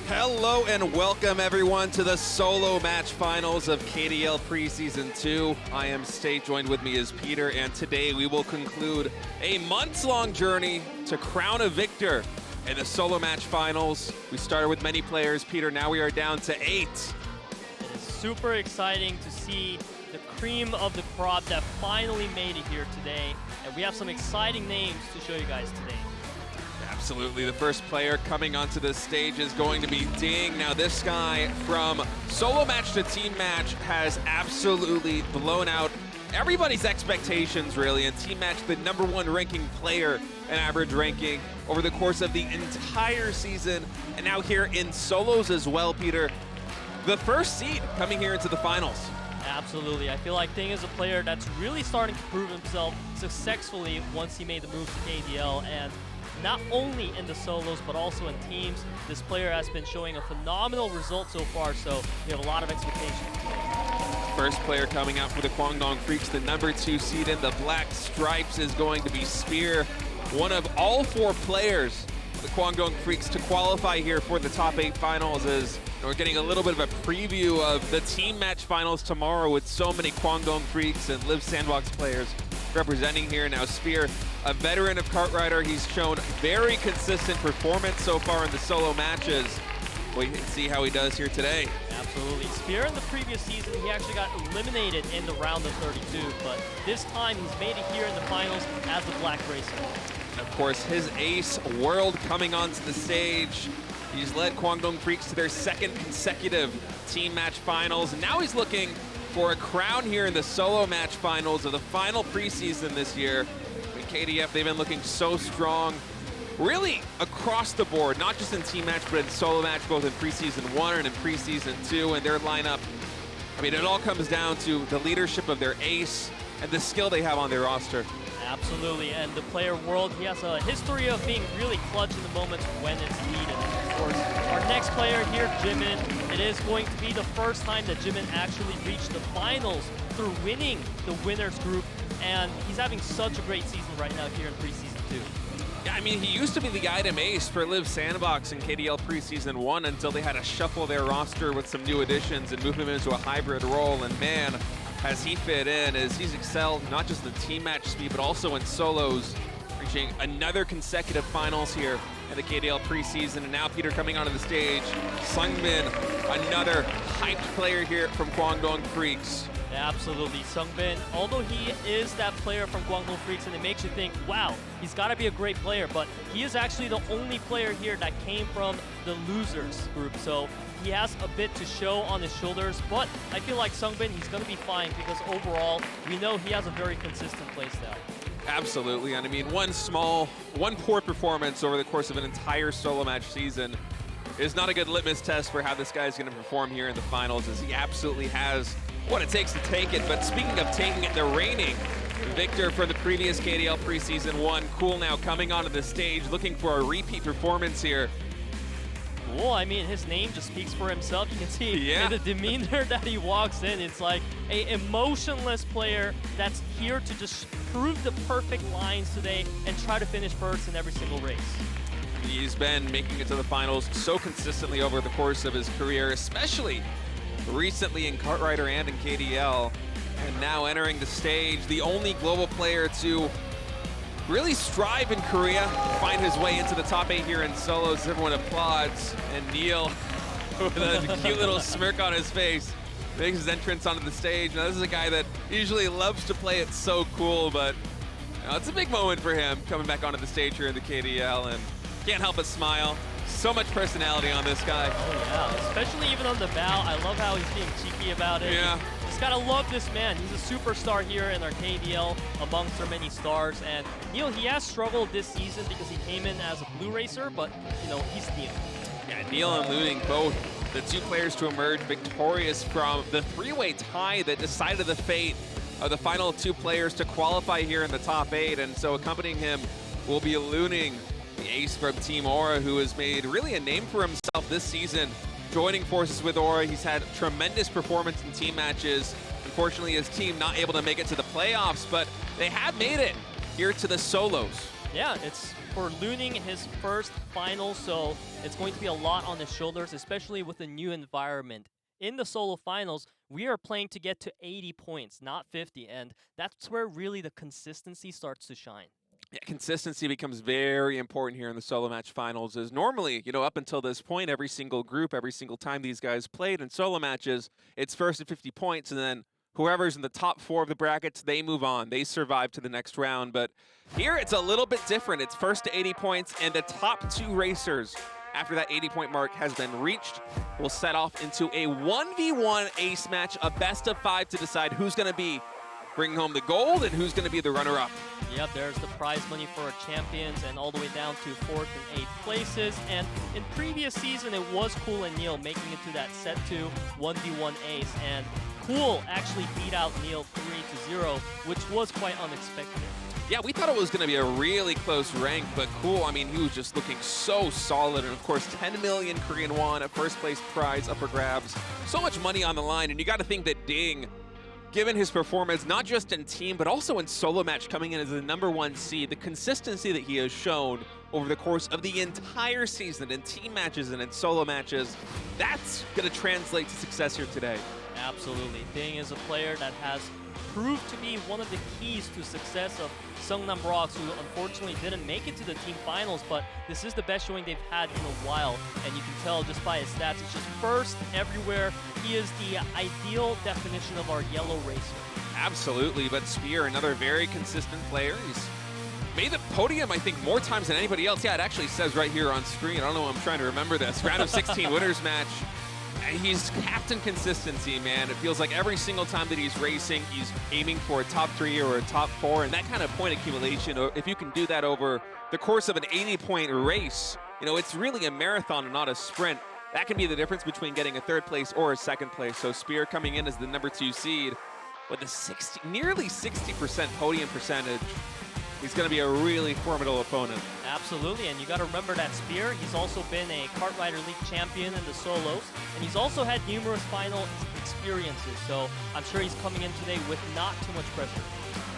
Hello and welcome everyone to the solo match finals of KDL Preseason 2. I am State, joined with me is Peter, and today we will conclude a months-long journey to crown a victor in the solo match finals. We started with many players, Peter, now we are down to 8. It is super exciting to see the cream of the crop that finally made it here today, and we have some exciting names to show you guys today. Absolutely. The first player coming onto this stage is going to be DDING. Now this guy from solo match to team match has absolutely blown out everybody's expectations, really. In team match, the #1 ranking player in average ranking over the course of the entire season. And now here in solos as well, Peter. The first seed coming here into the finals. Absolutely. I feel like DDING is a player that's really starting to prove himself successfully once he made the move to KDL. And not only in the solos, but also in teams. This player has been showing a phenomenal result so far, so we have a lot of expectations today. First player coming out for the Guangdong Freaks, the #2 seed in the black stripes, is going to be Spear, one of all 4 players, the Guangdong Freaks, to qualify here for the top 8 finals. As we're getting a little bit of a preview of the team match finals tomorrow with so many Guangdong Freaks and Live Sandbox players representing here. Now Spear, a veteran of Kartrider, he's shown very consistent performance so far in the solo matches. We can see how he does here today. Absolutely. Spear in the previous season, he actually got eliminated in the round of 32, but this time he's made it here in the finals as the Black Racer. And of course, his ace World coming onto the stage. He's led Guangdong Freaks to their 2nd consecutive team match finals, and now he's looking for a crown here in the solo match finals of the final preseason this year. In KDF, they've been looking so strong, really across the board, not just in team match, but in solo match, both in preseason 1 and in preseason 2. And their lineup, I mean, it all comes down to the leadership of their ace and the skill they have on their roster. Absolutely, and the player World, he has a history of being really clutch in the moments when it's needed. And of course, our next player here, JiMin, it is going to be the first time that JiMin actually reached the finals through winning the winners group, and he's having such a great season right now here in Preseason 2. Yeah, I mean, he used to be the item ace for Live Sandbox in KDL Preseason 1 until they had to shuffle their roster with some new additions and move him into a hybrid role, and man, has he fit in, as he's excelled not just in team match speed, but also in solos, reaching another consecutive finals here in the KDL preseason. And now Peter coming onto the stage, SUNGBIN, another hyped player here from Guangdong Freaks. Absolutely, SUNGBIN, although he is that player from Guangdong Freaks, and it makes you think, wow, he's got to be a great player, but he is actually the only player here that came from the losers group, so he has a bit to show on his shoulders, but I feel like SUNGBIN, he's going to be fine because overall, we know he has a very consistent playstyle. Absolutely, and I mean, one poor performance over the course of an entire solo match season is not a good litmus test for how this guy's going to perform here in the finals, as he absolutely has what it takes to take it. But speaking of taking it, the reigning victor for the previous KDL Preseason 1, Cool, now coming onto the stage, looking for a repeat performance here. Well, I mean, his name just speaks for himself. You can see in the demeanor that he walks in, it's like an emotionless player that's here to just prove the perfect lines today and try to finish first in every single race. He's been making it to the finals so consistently over the course of his career, especially recently in Kartrider and in KDL, and now entering the stage, the only global player to really strive in Korea, find his way into the top 8 here in solos. Everyone applauds, and NEAL, with a cute little smirk on his face, makes his entrance onto the stage. Now this is a guy that usually loves to play it so cool, but you know, it's a big moment for him coming back onto the stage here in the KDL, and can't help but smile. So much personality on this guy. Oh yeah, especially even on the bow. I love how he's being cheeky about it. Yeah. Just gotta love this man. He's a superstar here in our KDL amongst so many stars. And NEAL, he has struggled this season because he came in as a blue racer, but you know, he's NEAL. Yeah, NEAL and Luning, both the 2 players to emerge victorious from the 3-way tie that decided the fate of the final 2 players to qualify here in the top 8. And so accompanying him will be Luning, the ace from Team Aura, who has made really a name for himself this season, joining forces with Aura. He's had tremendous performance in team matches. Unfortunately, his team not able to make it to the playoffs, but they have made it here to the solos. Yeah, it's for Luning, his first final, so it's going to be a lot on his shoulders, especially with the new environment. In the solo finals, we are playing to get to 80 points, not 50, and that's where really the consistency starts to shine. Yeah, consistency becomes very important here in the solo match finals. As normally, up until this point, every single group, every single time these guys played in solo matches, it's first to 50 points, and then whoever's in the top 4 of the brackets, they move on. They survive to the next round. But here it's a little bit different. It's first to 80 points, and the top 2 racers after that 80-point mark has been reached will set off into a 1v1 ace match, a best of 5 to decide who's going to be bringing home the gold and who's going to be the runner-up. Yep, there's the prize money for our champions and all the way down to 4th and 8th places. And in previous season, it was Cool and NEAL making it to that set 2 1v1 ace. And Cool actually beat out NEAL 3-0, which was quite unexpected. Yeah, we thought it was going to be a really close rank, but Cool, I mean, he was just looking so solid. And of course, 10 million Korean won, a first place prize up for grabs. So much money on the line, and you got to think that DDING, given his performance, not just in team, but also in solo match, coming in as the #1 seed, the consistency that he has shown over the course of the entire season in team matches and in solo matches, that's going to translate to success here today. Absolutely. DDING is a player that has proved to be one of the keys to success of Seongnam Rocks, who unfortunately didn't make it to the team finals, but this is the best showing they've had in a while, and you can tell just by his stats, it's just first everywhere. He is the ideal definition of our yellow racer. Absolutely, but Spear, another very consistent player. He's made the podium, I think, more times than anybody else. Yeah, it actually says right here on screen. I don't know, I'm trying to remember this. Round of 16 winners match. And he's captain consistency, man. It feels like every single time that he's racing, he's aiming for a top 3 or a top 4, and that kind of point accumulation, if you can do that over the course of an 80-point race, it's really a marathon and not a sprint. That can be the difference between getting a 3rd place or a 2nd place. So Spear coming in as the #2 seed with a nearly 60% podium percentage. He's going to be a really formidable opponent. Absolutely, and you got to remember that Spear, he's also been a Kart Rider League champion in the solos, and he's also had numerous final experiences, so I'm sure he's coming in today with not too much pressure.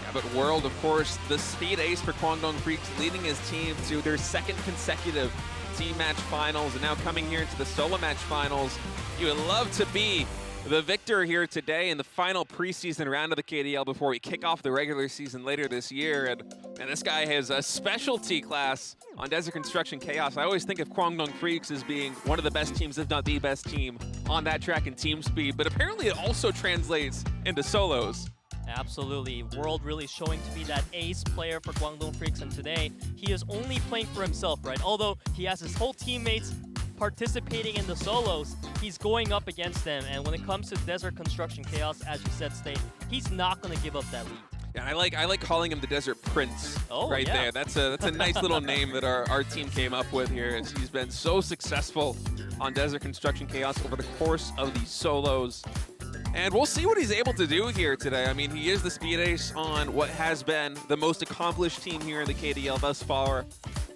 Yeah, but World, of course, the speed ace for Kwangdong Freaks, leading his team to their 2nd consecutive team match finals, and now coming here into the solo match finals. You would love to be the victor here today in the final preseason round of the KDL before we kick off the regular season later this year. And this guy has a specialty class on Desert Construction Chaos. I always think of Kwangdong Freaks as being one of the best teams, if not the best team, on that track in team speed. But apparently it also translates into solos. Absolutely. World really showing to be that ace player for Kwangdong Freaks, and today he is only playing for himself, right? Although he has his whole teammates participating in the solos, he's going up against them, and when it comes to Desert Construction Chaos, as you said, State, he's not going to give up that lead. Yeah, I like calling him the Desert Prince right there. That's a nice little name that our team came up with here. He's been so successful on Desert Construction Chaos over the course of these solos. And we'll see what he's able to do here today. I mean, he is the speed ace on what has been the most accomplished team here in the KDL thus far.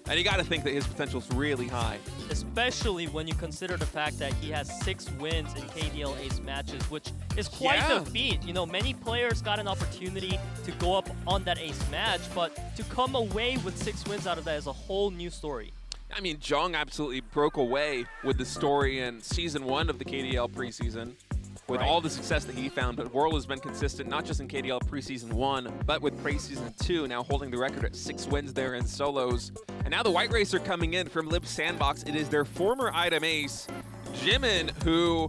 And you got to think that his potential is really high. Especially when you consider the fact that he has 6 wins in KDL Ace matches, which is quite the feat. Many players got an opportunity to go up on that Ace match, but to come away with 6 wins out of that is a whole new story. I mean, Jung absolutely broke away with the story in Season 1 of the KDL Preseason with all the success that he found, but World has been consistent, not just in KDL Preseason 1, but with Preseason 2, now holding the record at 6 wins there in solos. And now the White Racer coming in from Lib Sandbox. It is their former item ace, JiMin, who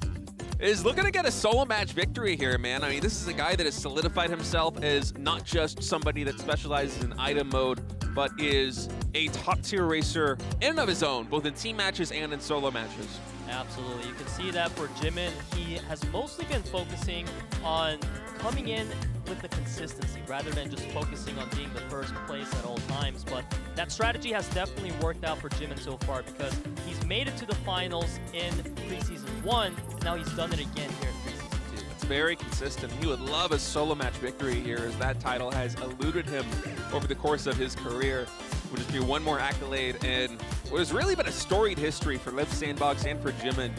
is looking to get a solo match victory here, man. I mean, this is a guy that has solidified himself as not just somebody that specializes in item mode, but is a top-tier racer in and of his own, both in team matches and in solo matches. Absolutely. You can see that for JiMin, he has mostly been focusing on coming in with the consistency rather than just focusing on being the first place at all times. But that strategy has definitely worked out for JiMin so far, because he's made it to the finals in Preseason 1, and now he's done it again here in Preseason 2. It's very consistent. He would love a solo match victory here, as that title has eluded him over the course of his career. Would just be one more accolade, and what has really been a storied history for Lib Sandbox and for JiMin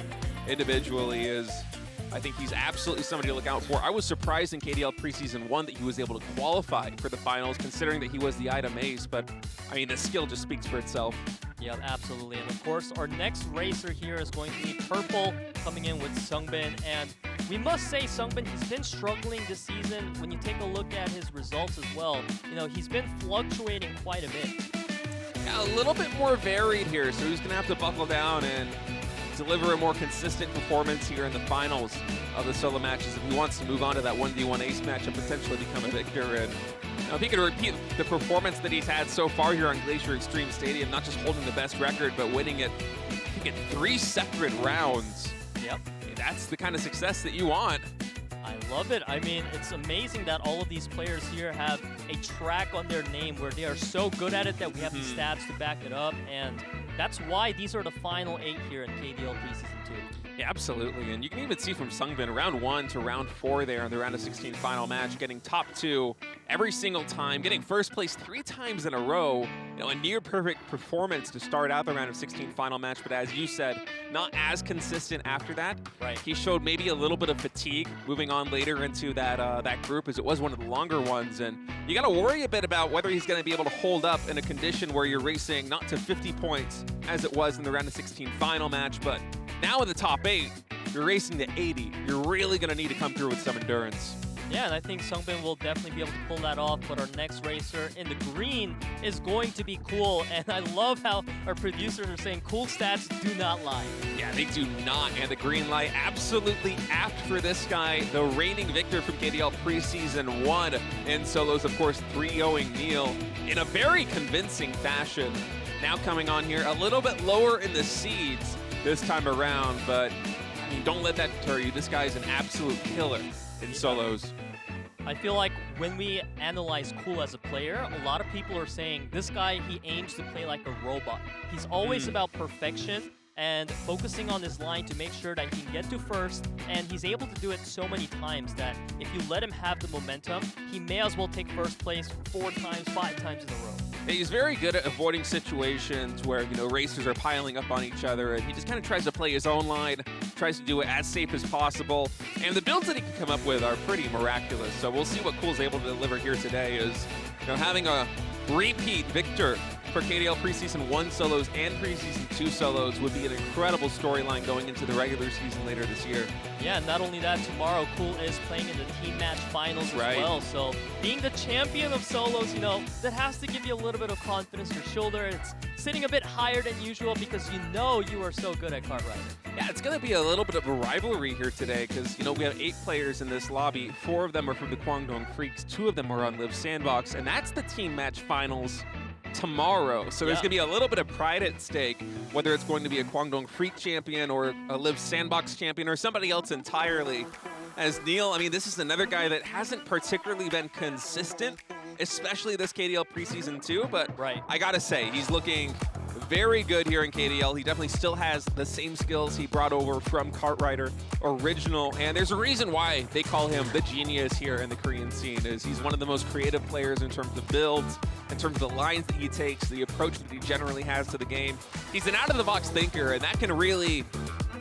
individually is I think he's absolutely somebody to look out for. I was surprised in KDL Preseason 1 that he was able to qualify for the finals, considering that he was the item ace, but I mean, the skill just speaks for itself. Yeah, absolutely. And of course, our next racer here is going to be Purple, coming in with SUNGBIN. And we must say SUNGBIN, he's been struggling this season. When you take a look at his results as well, you know, he's been fluctuating quite a bit. Yeah, a little bit more varied here, so he's going to have to buckle down and deliver a more consistent performance here in the finals of the solo matches if he wants to move on to that 1v1 ace match and potentially become a victor. And you know, if he could repeat the performance that he's had so far here on Glacier Extreme Stadium, not just holding the best record, but winning it, I think, in 3 separate rounds. Yep. That's the kind of success that you want. I love it. I mean, it's amazing that all of these players here have a track on their name where they are so good at it that we have the stats to back it up. And that's why these are the final 8 here in KDL Preseason 2. Yeah, absolutely. And you can even see from SUNGBIN round 1 to round 4 there in the round of 16 final match, getting top 2 every single time, getting first place 3 times in a row. You know, a near perfect performance to start out the round of 16 final match. But as you said, not as consistent after that. Right. He showed maybe a little bit of fatigue moving on later into that that group, as it was one of the longer ones. And you got to worry a bit about whether he's going to be able to hold up in a condition where you're racing not to 50 points as it was in the round of 16 final match, but now in the top 8, you're racing to 80. You're really going to need to come through with some endurance. Yeah, and I think SUNGBIN will definitely be able to pull that off, but our next racer in the green is going to be cool, and I love how our producers are saying cool stats do not lie. Yeah, they do not, and the green light absolutely apt for this guy, the reigning victor from KDL Preseason 1 in solos, of course, 3-0ing NEAL in a very convincing fashion. Now coming on here a little bit lower in the seeds this time around, but I mean, don't let that deter you. This guy's an absolute killer in solos. I feel like when we analyze Cool as a player, a lot of people are saying this guy, he aims to play like a robot. He's always about perfection and focusing on his line to make sure that he can get to first, and he's able to do it so many times that if you let him have the momentum, he may as well take first place 4 times, 5 times in a row. Yeah, he's very good at avoiding situations where, you know, racers are piling up on each other, and he just kind of tries to play his own line, tries to do it as safe as possible. And the builds that he can come up with are pretty miraculous. So we'll see what Cool's able to deliver here today. Is, you know, having a repeat victor for KDL Preseason 1 solos and Preseason 2 solos would be an incredible storyline going into the regular season later this year. Yeah, not only that, tomorrow Cool is playing in the team match finals as well. So being the champion of solos, you know, that has to give you a little bit of confidence. Your shoulder, it's sitting a bit higher than usual because you know you are so good at kart riding. Yeah, it's going to be a little bit of a rivalry here today because, you know, we have 8 players in this lobby. 4 of them are from the Guangdong Freaks. 2 of them are on Live Sandbox, and that's the team match finals tomorrow. So there's going to be a little bit of pride at stake, whether it's going to be a Guangdong Freak champion or a Live Sandbox champion or somebody else entirely. As NEAL, I mean, this is another guy that hasn't particularly been consistent, especially this KDL Preseason 2, but I got to say, he's looking very good here in KDL. He definitely still has the same skills he brought over from Kartrider Original, and there's a reason why they call him the genius here in the Korean scene. Is he's one of the most creative players in terms of builds, in terms of the lines that he takes, the approach that he generally has to the game. He's an out-of-the-box thinker, and that can really,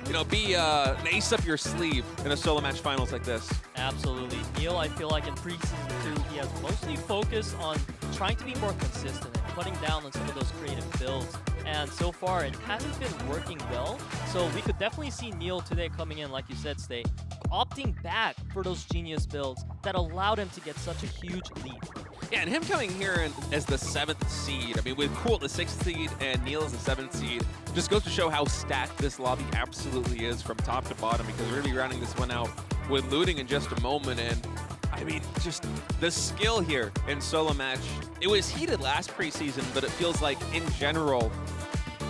you know, be an ace up your sleeve in a solo match finals like this. Absolutely. NEAL, I feel like in Preseason 2, he has mostly focused on trying to be more consistent and cutting down on some of those creative builds. And so far, it hasn't been working well. So we could definitely see NEAL today coming in, like you said, Stay, opting back for those genius builds that allowed him to get such a huge lead. Yeah, and him coming here as the 7th seed, I mean, with Cool the 6th seed and NEAL as the 7th seed, just goes to show how stacked this lobby absolutely is from top to bottom, because we're going to be rounding this one out with Luning in just a moment. And I mean, just the skill here in solo match, it was heated last preseason, but it feels like in general,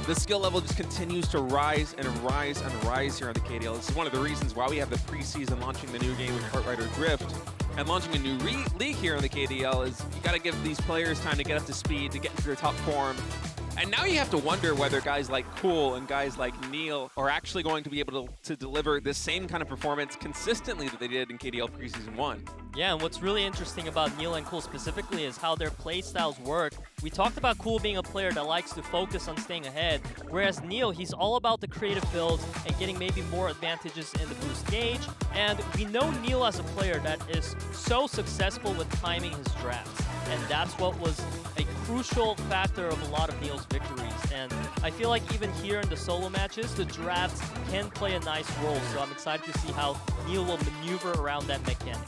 the skill level just continues to rise and rise and rise here on the KDL. This is one of the reasons why we have the preseason launching the new game with Kartrider Drift and launching a new league here in the KDL. Is you got to give these players time to get up to speed, to get into their top form. And now you have to wonder whether guys like Cool and guys like NEAL are actually going to be able to deliver this same kind of performance consistently that they did in KDL Preseason 1. Yeah, and what's really interesting about NEAL and Cool specifically is how their play styles work. We talked about Cool being a player that likes to focus on staying ahead, whereas NEAL, he's all about the creative builds and getting maybe more advantages in the boost gauge. And we know NEAL as a player that is so successful with timing his drafts. And that's what was a crucial factor of a lot of NEAL's victories. And I feel like even here in the solo matches, the drafts can play a nice role. So I'm excited to see how NEAL will maneuver around that mechanic.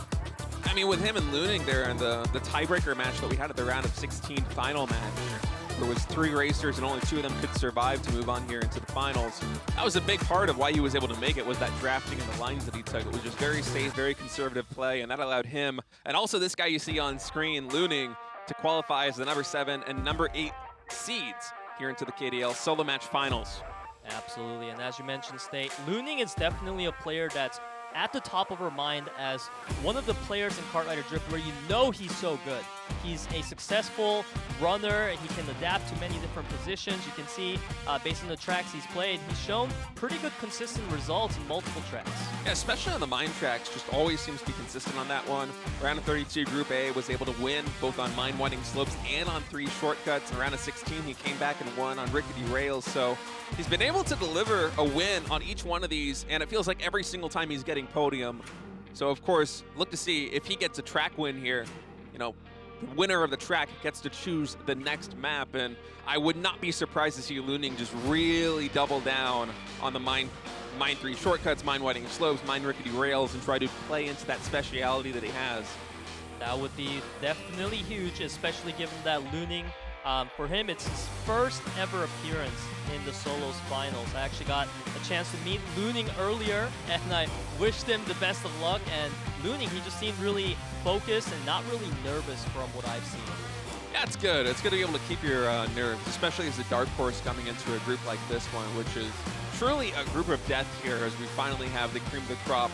I mean, with him and Luning there in the tiebreaker match that we had at the round of 16 final match, there was 3 racers and only 2 of them could survive to move on here into the finals. That was a big part of why he was able to make it, was that drafting and the lines that he took. It was just very safe, very conservative play, and that allowed him, and also this guy you see on screen, Luning, to qualify as the number 7 and number 8 seeds here into the KDL solo match finals. Absolutely, and as you mentioned, State, Luning is definitely a player that's at the top of our mind as one of the players in Kart Rider Drift where you know he's so good. He's a successful runner, and he can adapt to many different positions. You can see, based on the tracks he's played, he's shown pretty good consistent results in multiple tracks. Yeah, especially on the mine tracks, just always seems to be consistent on that one. Round of 32 Group A was able to win both on mine-winding slopes and on 3 shortcuts. In round of 16, he came back and won on rickety rails. So he's been able to deliver a win on each one of these, and it feels like every single time he's getting podium. So of course, look to see if he gets a track win here. You know, the winner of the track gets to choose the next map, and I would not be surprised to see Luning just really double down on the mine 3 shortcuts, mine winding slopes, mine rickety rails, and try to play into that speciality that he has. That would be definitely huge, especially given that Luning, for him, it's his first ever appearance in the solos finals. I actually got a chance to meet Luning earlier, and I wished him the best of luck. And Luning, he just seemed really focused and not really nervous from what I've seen. Yeah, it's good. It's good to be able to keep your nerves, especially as a dark horse coming into a group like this one, which is truly a group of death here as we finally have the cream of the crop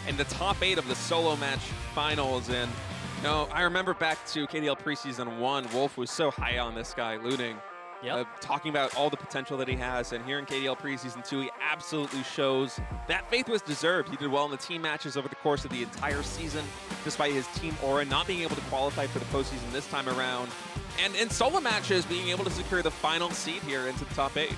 in the top 8 of the solo match finals. And you know, I remember back to KDL Preseason 1, Wolf was so high on this guy, Luning. Yep. Talking about all the potential that he has, and here in KDL Preseason 2, he absolutely shows that faith was deserved. He did well in the team matches over the course of the entire season, despite his team aura not being able to qualify for the postseason this time around. And in solo matches, being able to secure the final seed here into the top 8.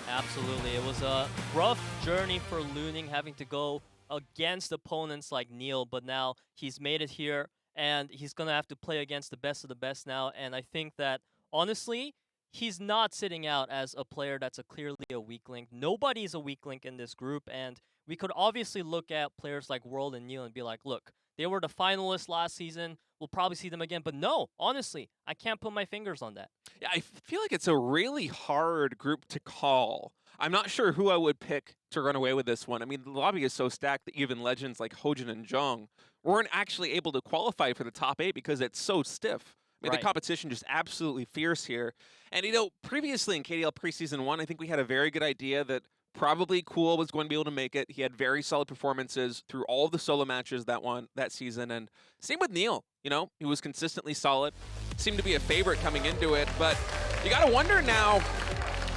Absolutely. It was a rough journey for Luning, having to go against opponents like NEAL, but now he's made it here, and he's going to have to play against the best of the best now. And I think that, honestly, he's not sitting out as a player that's clearly a weak link. Nobody's a weak link in this group, and we could obviously look at players like World and NEAL and be like, look, they were the finalists last season. We'll probably see them again. But no, honestly, I can't put my fingers on that. Yeah, I feel like it's a really hard group to call. I'm not sure who I would pick to run away with this one. I mean, the lobby is so stacked that even legends like Hojin and Jung weren't actually able to qualify for the top 8 because it's so stiff. I mean, Right. The competition just absolutely fierce here. And, you know, previously in KDL Preseason 1, I think we had a very good idea that probably Cool was going to be able to make it. He had very solid performances through all of the solo matches that season. And same with NEAL. You know, he was consistently solid. Seemed to be a favorite coming into it. But you got to wonder now,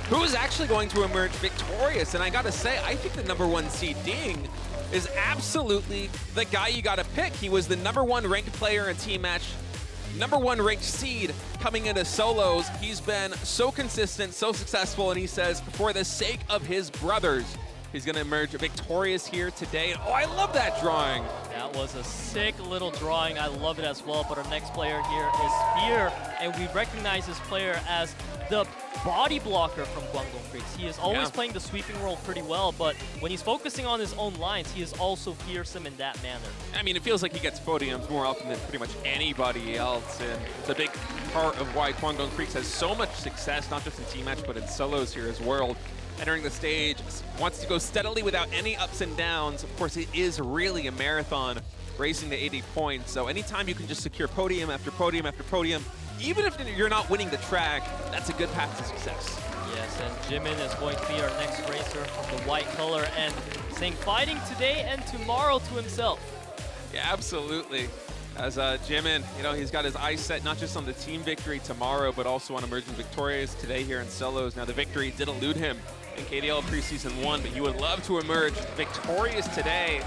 who is actually going to emerge victorious? And I got to say, I think the number 1 seed, DDING, is absolutely the guy you got to pick. He was the number 1 ranked player in team match, number 1 ranked seed coming into solos. He's been so consistent, so successful, and he says, for the sake of his brothers, he's going to emerge victorious here today. And, oh, I love that drawing. That was a sick little drawing. I love it as well. But our next player here is Fear, and we recognize this player as the body blocker from Guangdong Freaks. He is always playing the sweeping role pretty well, but when he's focusing on his own lines, he is also fearsome in that manner. I mean, it feels like he gets podiums more often than pretty much anybody else, and it's a big part of why Guangdong Freaks has so much success, not just in team match, but in solos here as World. Entering the stage, wants to go steadily without any ups and downs. Of course, it is really a marathon, racing to 80 points, so anytime you can just secure podium after podium after podium, even if you're not winning the track, that's a good path to success. Yes, and JiMin is going to be our next racer from the white color, and saying fighting today and tomorrow to himself. Yeah, absolutely. As JiMin, he's got his eyes set not just on the team victory tomorrow, but also on emerging victorious today here in solos. Now, the victory did elude him in KDL Preseason 1, but he would love to emerge victorious today.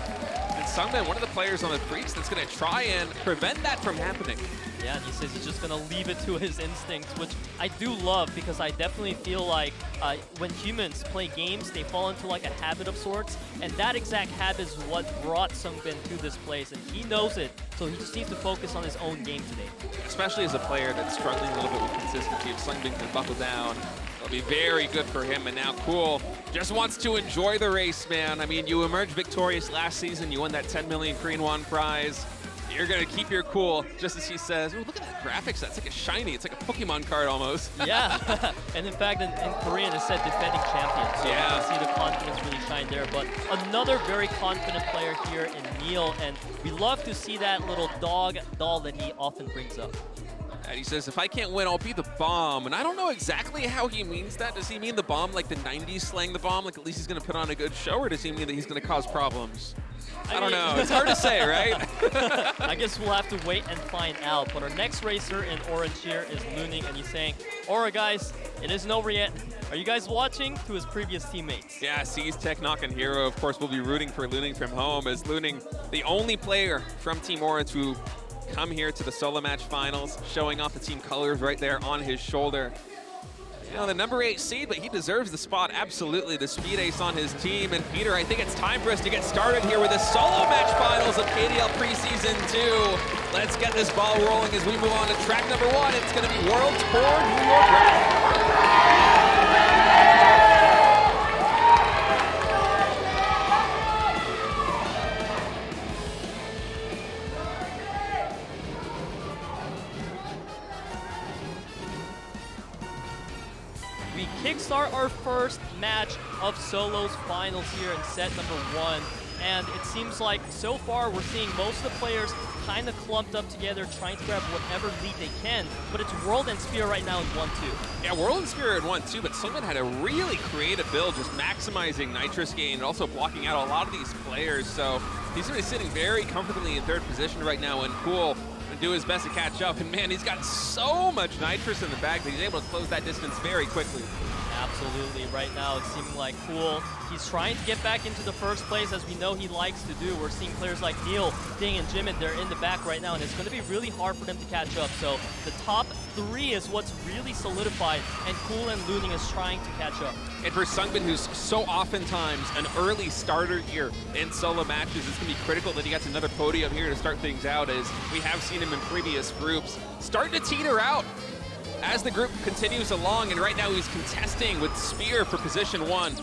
And SUNGBIN, one of the players on the Freaks that's going to try and prevent that from happening. Yeah, and he says he's just going to leave it to his instincts, which I do love, because I definitely feel like when humans play games, they fall into like a habit of sorts, and that exact habit is what brought SUNGBIN to this place, and he knows it, so he just needs to focus on his own game today. Especially as a player that's struggling a little bit with consistency. If SUNGBIN can buckle down, it'll be very good for him. And now Cool just wants to enjoy the race, man. I mean, you emerged victorious last season. You won that 10 million Korean won prize. You're going to keep your cool, just as he says. Oh, look at that graphics. That's like a shiny. It's like a Pokemon card almost. Yeah, and in fact, in Korean, it said defending champion. So yeah, you can see the confidence really shine there. But another very confident player here in NEAL, and we love to see that little dog doll that he often brings up. And he says, if I can't win, I'll be the bomb. And I don't know exactly how he means that. Does he mean the bomb like the 90s slang the bomb, like at least he's going to put on a good show, or does he mean that he's going to cause problems? I don't know. It's hard to say, right? I guess we'll have to wait and find out. But our next racer in orange here is Luning, and he's saying, "Alright, guys, it isn't over yet. Are you guys watching?" to his previous teammates. Yeah, C's Tech Knock and Hero, of course, will be rooting for Luning from home, as Luning, the only player from Team Orange to come here to the solo match finals, showing off the team colors right there on his shoulder. The number 8 seed, but he deserves the spot, absolutely. The speed ace on his team. And Peter, I think it's time for us to get started here with the solo match finals of KDL Preseason 2. Let's get this ball rolling as we move on to track number 1. It's going to be World Tour New York Round. We kickstart our first match of solos finals here in set number 1. And it seems like so far we're seeing most of the players kind of clumped up together, trying to grab whatever lead they can. But it's World and Spear right now in 1-2. Yeah, World and Spear in 1-2, but SUNGBIN had a really creative build, just maximizing nitrous gain and also blocking out a lot of these players. So he's really sitting very comfortably in 3rd position right now, and Cool and do his best to catch up. And man, he's got so much nitrous in the bag that he's able to close that distance very quickly. Absolutely. Right now, it's seeming like Cool, he's trying to get back into the first place, as we know he likes to do. We're seeing players like NEAL, DDING, and JiMin, they're in the back right now, and it's going to be really hard for them to catch up. So the top 3 is what's really solidified, and Cool and Luning is trying to catch up. And for SUNGBIN, who's so oftentimes an early starter here in solo matches, it's going to be critical that he gets another podium here to start things out, as we have seen him in previous groups starting to teeter out as the group continues along, and right now he's contesting with Spear for position 1.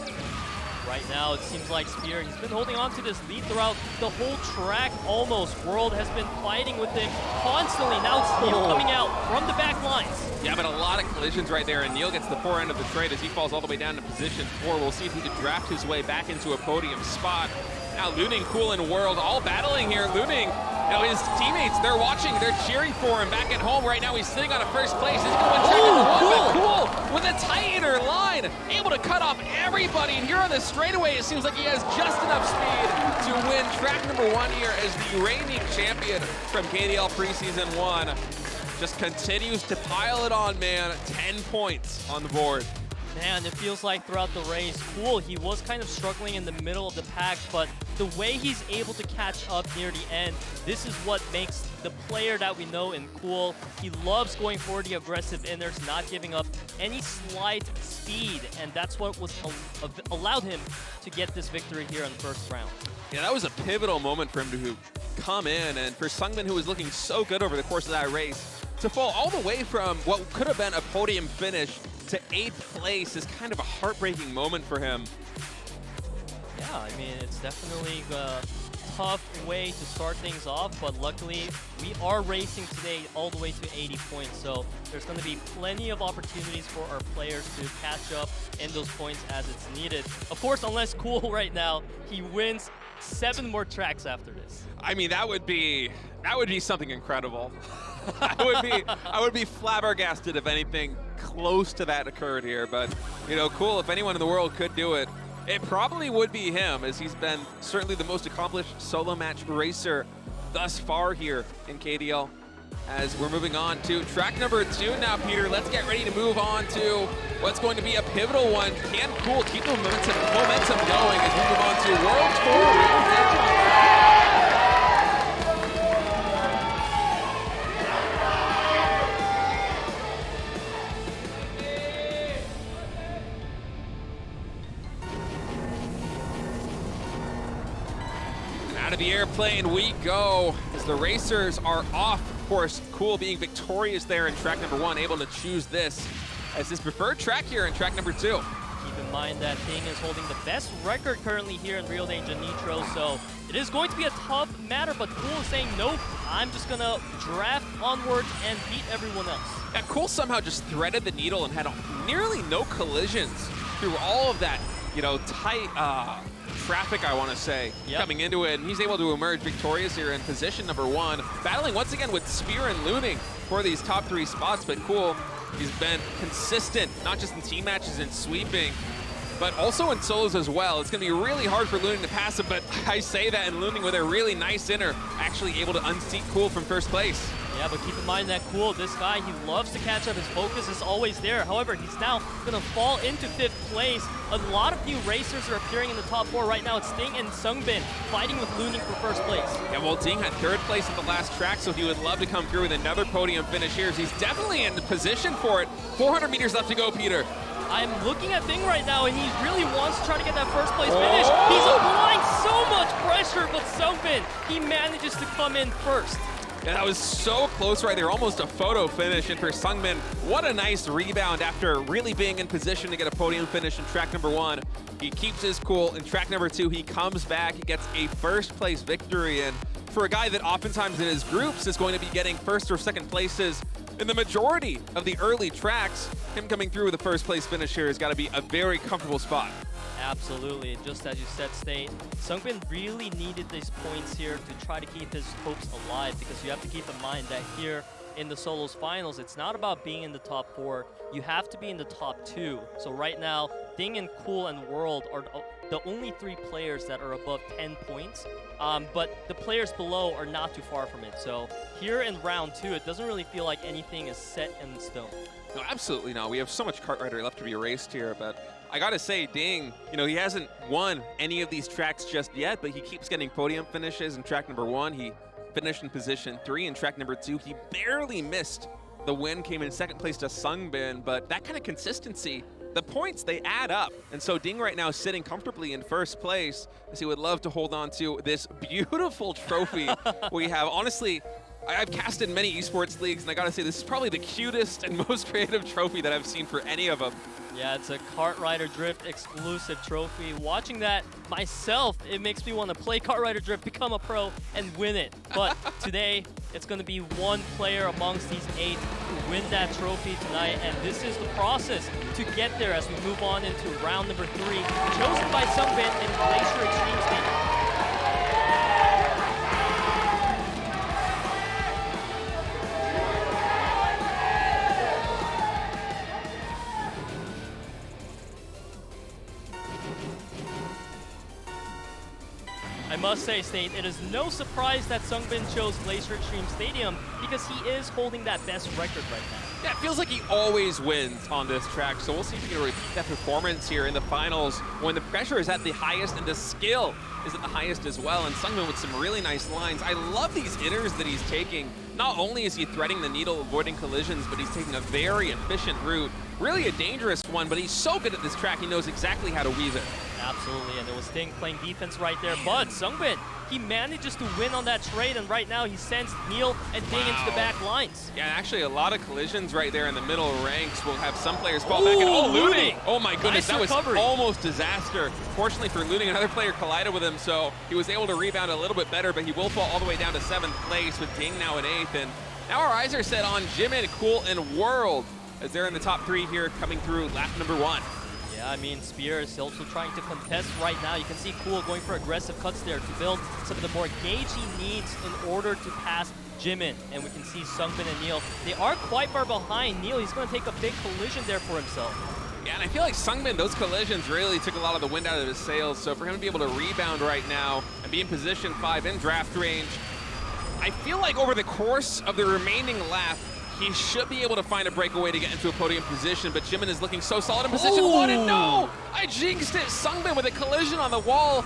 Right now, it seems like Spear, he's been holding on to this lead throughout the whole track almost. World has been fighting with him constantly. Now it's NEAL coming out from the back lines. Yeah, but a lot of collisions right there, and NEAL gets the poor end of the trade as he falls all the way down to position 4. We'll see if he can draft his way back into a podium spot. Now Luning, Cool, and World all battling here. Luning, his teammates, they're watching, they're cheering for him back at home. Right now he's sitting on a 1st place. He's going track number 1, but Cool with a tighter line, able to cut off everybody. And here on the straightaway, it seems like he has just enough speed to win track number 1 here as the reigning champion from KDL Preseason 1. Just continues to pile it on, man. 10 points on the board. Man, it feels like throughout the race, Cool, he was kind of struggling in the middle of the pack, but the way he's able to catch up near the end, this is what makes the player that we know in Cool. He loves going for the aggressive inners, not giving up any slight speed, and that's what was allowed him to get this victory here in the first round. Yeah, that was a pivotal moment for him to come in, and for SUNGBIN, who was looking so good over the course of that race, to fall all the way from what could have been a podium finish to 8th place is kind of a heartbreaking moment for him. Yeah, I mean, it's definitely a tough way to start things off, but luckily we are racing today all the way to 80 points, so there's going to be plenty of opportunities for our players to catch up in those points as it's needed. Of course, unless Cool right now, he wins 7 more tracks after this. I mean, that would be something incredible. I would be flabbergasted if anything close to that occurred here. But Cool, if anyone in the world could do it, it probably would be him, as he's been certainly the most accomplished solo match racer thus far here in KDL. As we're moving on to track number 2 now, Peter. Let's get ready to move on to what's going to be a pivotal one. Can Cool keep the momentum going as we move on to World Tour? Out of the airplane we go as the racers are off. Of course, Cool being victorious there in track number 1, able to choose this as his preferred track here in track number 2. Keep in mind that DDING is holding the best record currently here in Rio de Janeiro, so it is going to be a tough matter, but Cool is saying, nope, I'm just gonna draft onwards and beat everyone else. Yeah, Cool somehow just threaded the needle and had nearly no collisions through all of that, you know, tight traffic, I want to say, coming into it, and he's able to emerge victorious here in position number 1, battling once again with Spear and Luning for these top 3 spots. But Cool, he's been consistent, not just in team matches and sweeping, but also in solos as well. It's going to be really hard for Luning to pass him, but I say that, and Luning with a really nice inner, actually able to unseat Cool from first place. Yeah, but keep in mind that Cool, this guy, he loves to catch up. His focus is always there. However, he's now going to fall into 5th place. A lot of new racers are appearing in the top 4 right now. It's DDING and SUNGBIN fighting with Luning for first place. Yeah, well, DDING had 3rd place at the last track, so he would love to come through with another podium finish here. He's definitely in position for it. 400 meters left to go, Peter. I'm looking at DDING right now, and he really wants to try to get that first place finish. He's applying so much pressure, but SUNGBIN, he manages to come in first. Yeah, that was so close right there, almost a photo finish. And for SUNGBIN, what a nice rebound after really being in position to get a podium finish in track number 1. He keeps his cool. In track number 2, he comes back, he gets a first place victory. And for a guy that oftentimes in his groups is going to be getting 1st or 2nd places in the majority of the early tracks, him coming through with a first place finish here has got to be a very comfortable spot. Absolutely, just as you said, State, SUNGBIN really needed these points here to try to keep his hopes alive, because you have to keep in mind that here in the solos finals, it's not about being in the top 4, you have to be in the top 2. So right now, DDING and Cool and World are the only 3 players that are above 10 points, but the players below are not too far from it. So here in round 2, it doesn't really feel like anything is set in stone. No, absolutely not. We have so much kart rider left to be raced here, but I gotta say, DDING, you know, he hasn't won any of these tracks just yet, but he keeps getting podium finishes. In track number 1, he finished in position 3. In track number 2, he barely missed the win, came in 2nd place to SUNGBIN, but that kind of consistency, the points, they add up. And so DDING right now is sitting comfortably in 1st place, as he would love to hold on to this beautiful trophy we have. Honestly, I've casted many esports leagues, and I gotta say, this is probably the cutest and most creative trophy that I've seen for any of them. Yeah, it's a Kart Rider Drift exclusive trophy. Watching that myself, it makes me want to play Kart Rider Drift, become a pro, and win it. But today, it's going to be one player amongst these 8 who win that trophy tonight, and this is the process to get there as we move on into round number 3, chosen by SUNGBIN in Glacier Extreme Stadium. I must say, State, it is no surprise that SUNGBIN chose Glacier Extreme Stadium, because he is holding that best record right now. Yeah, it feels like he always wins on this track, so we'll see if he can repeat that performance here in the finals when the pressure is at the highest and the skill is at the highest as well. And SUNGBIN with some really nice lines. I love these inners that he's taking. Not only is he threading the needle, avoiding collisions, but he's taking a very efficient route. Really a dangerous one, but he's so good at this track, he knows exactly how to weave it. Absolutely, and there was DDING playing defense right there, but SUNGBIN, he manages to win on that trade, and right now he sends NEAL and DDING into the back lines. Yeah, actually a lot of collisions right there in the middle ranks will have some players fall back. And Luning! Oh my goodness, nice that was almost disaster. Fortunately for Luning, another player collided with him, so he was able to rebound a little bit better, but he will fall all the way down to 7th place with DDING now in 8th. And now our eyes are set on JiMin, Cool, and World as they're in the top 3 here coming through lap number 1. Yeah, I mean, Spear is also trying to contest right now. You can see Cool going for aggressive cuts there to build some of the more gauge he needs in order to pass JiMin. And we can see SUNGBIN and NEAL, they are quite far behind NEAL. He's going to take a big collision there for himself. Yeah, and I feel like SUNGBIN, those collisions really took a lot of the wind out of his sails. So for him to be able to rebound right now and be in position 5 in draft range, I feel like over the course of the remaining lap, he should be able to find a breakaway to get into a podium position, but JiMin is looking so solid in position. One and no! I jinxed it. SUNGBIN with a collision on the wall.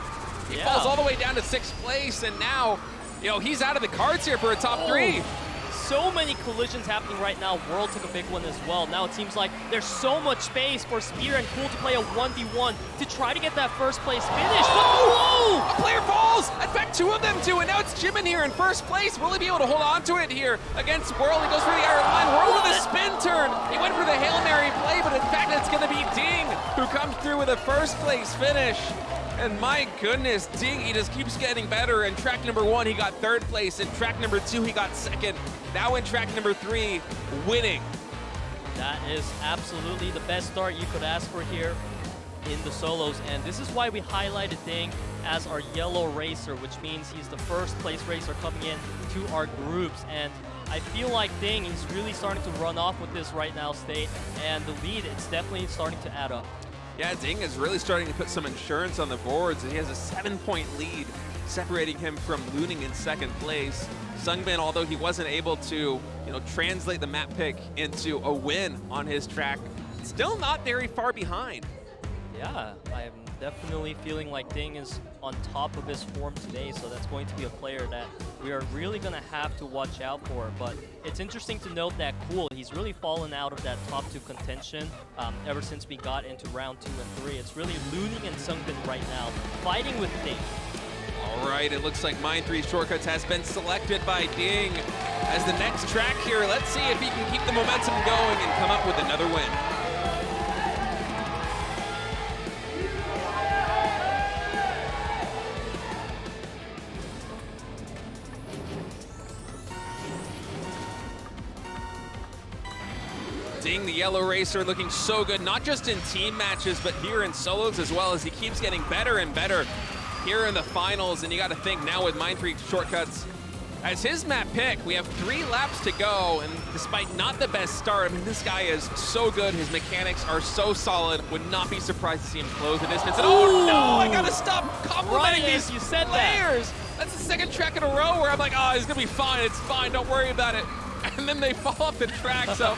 He falls all the way down to 6th place, and now, you know, he's out of the cards here for a top 3. So many collisions happening right now. World took a big one as well. Now it seems like there's so much space for Spear and Cool to play a 1v1 to try to get that first place finish. Whoa! A player falls! In fact, 2 of them do, and now it's JiMin here in 1st place. Will he be able to hold on to it here against World? He goes for the iron line. World with a spin turn. He went for the Hail Mary play, but in fact, it's going to be DDING who comes through with a 1st place finish. And my goodness, DDING, he just keeps getting better. In track number 1, he got 3rd place. In track number 2, he got 2nd. Now in track number 3, winning. That is absolutely the best start you could ask for here in the solos. And this is why we highlighted DDING as our yellow racer, which means he's the 1st place racer coming in to our groups. And I feel like DDING, he's really starting to run off with this right now, State. And the lead, it's definitely starting to add up. Yeah, DDING is really starting to put some insurance on the boards, and he has a 7-point lead separating him from Luning in 2nd place. SUNGBIN, although he wasn't able to, you know, translate the map pick into a win on his track, still not very far behind. Yeah, I am definitely feeling like DDING is on top of his form today, so that's going to be a player that we are really going to have to watch out for. But it's interesting to note that Cool, he's really fallen out of that top 2 contention ever since we got into round 2 and 3. It's really Luning and SUNGBIN right now, fighting with DDING. All right, it looks like Mine 3 Shortcuts has been selected by DDING as the next track here. Let's see if he can keep the momentum going and come up with another win. DDING, the yellow racer, looking so good, not just in team matches, but here in solos as well, as he keeps getting better and better here in the finals. And you got to think now with Mine 3 Shortcuts as his map pick, we have 3 laps to go, and despite not the best start, I mean, this guy is so good. His mechanics are so solid. Would not be surprised to see him close the distance. And oh no, I gotta stop complimenting these players. That's the 2nd track in a row where I'm like, oh, it's gonna be fine. It's fine. Don't worry about it. And then they fall off the track. So.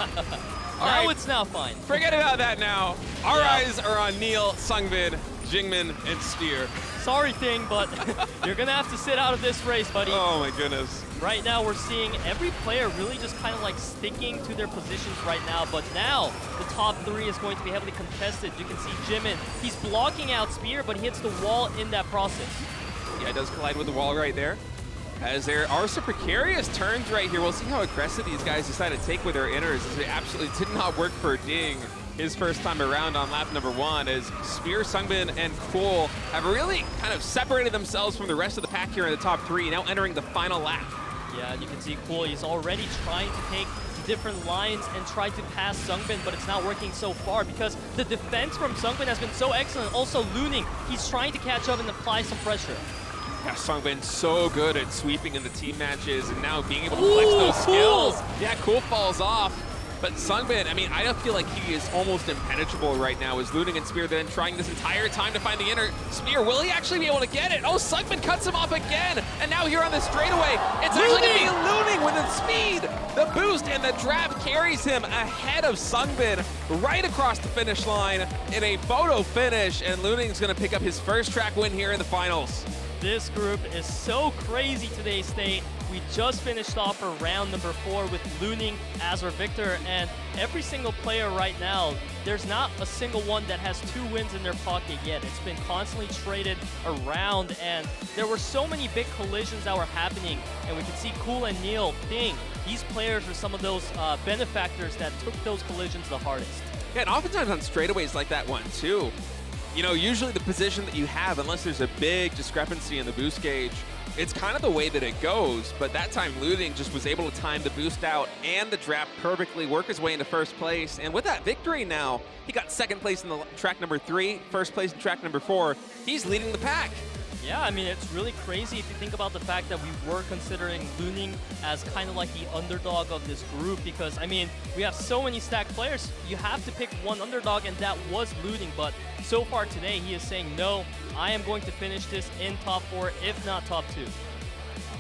Now it's now fine. Forget about that now. Our eyes are on NEAL, SUNGBIN, JiMin, and Spear. Sorry, DDING, but you're going to have to sit out of this race, buddy. Oh, my goodness. Right now, we're seeing every player really just kind of like sticking to their positions right now. But now, the top 3 is going to be heavily contested. You can see JiMin. He's blocking out Spear, but he hits the wall in that process. Yeah, it does collide with the wall right there. As there are some precarious turns right here. We'll see how aggressive these guys decide to take with their inners, as it absolutely did not work for DDING his first time around on lap number 1, as Spear, SUNGBIN, and Cool have really kind of separated themselves from the rest of the pack here in the top 3, now entering the final lap. Yeah, you can see Cool, he's already trying to take different lines and try to pass SUNGBIN, but it's not working so far because the defense from SUNGBIN has been so excellent. Also Luning, he's trying to catch up and apply some pressure. Yeah, SUNGBIN so good at sweeping in the team matches and now being able to flex those skills. Yeah, Cool falls off. But SUNGBIN, I mean, I don't feel like he is almost impenetrable right now, as Luning and Spear then trying this entire time to find the inner. Spear, will he actually be able to get it? Oh, SUNGBIN cuts him off again, and now here on the straightaway, it's actually going to be Luning with the speed, the boost, and the draft carries him ahead of SUNGBIN right across the finish line in a photo finish, and Luning's going to pick up his 1st track win here in the finals. This group is so crazy today, State. We just finished off for round number 4 with Luning as our victor, and every single player right now, there's not a single one that has 2 wins in their pocket yet. It's been constantly traded around, and there were so many big collisions that were happening, and we can see Cool and NEAL, DDING, these players are some of those benefactors that took those collisions the hardest. Yeah, and oftentimes on straightaways like that one too, you know, usually the position that you have, unless there's a big discrepancy in the boost gauge, it's kind of the way that it goes. But that time, Luning just was able to time the boost out and the draft perfectly, work his way into 1st place. And with that victory now, he got 2nd place in the track number 3, 1st place in track number 4. He's leading the pack. Yeah, I mean, it's really crazy if you think about the fact that we were considering Luning as kind of like the underdog of this group, because, I mean, we have so many stacked players. You have to pick one underdog, and that was Luning. But so far today, he is saying, no, I am going to finish this in top 4, if not top 2.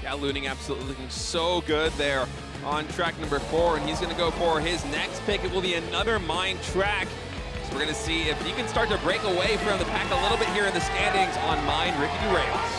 Yeah, Luning absolutely looking so good there on track number 4, and he's going to go for his next pick. It will be another mine track. So we're going to see if he can start to break away from the pack a little bit here in the standings on mine rickety rails.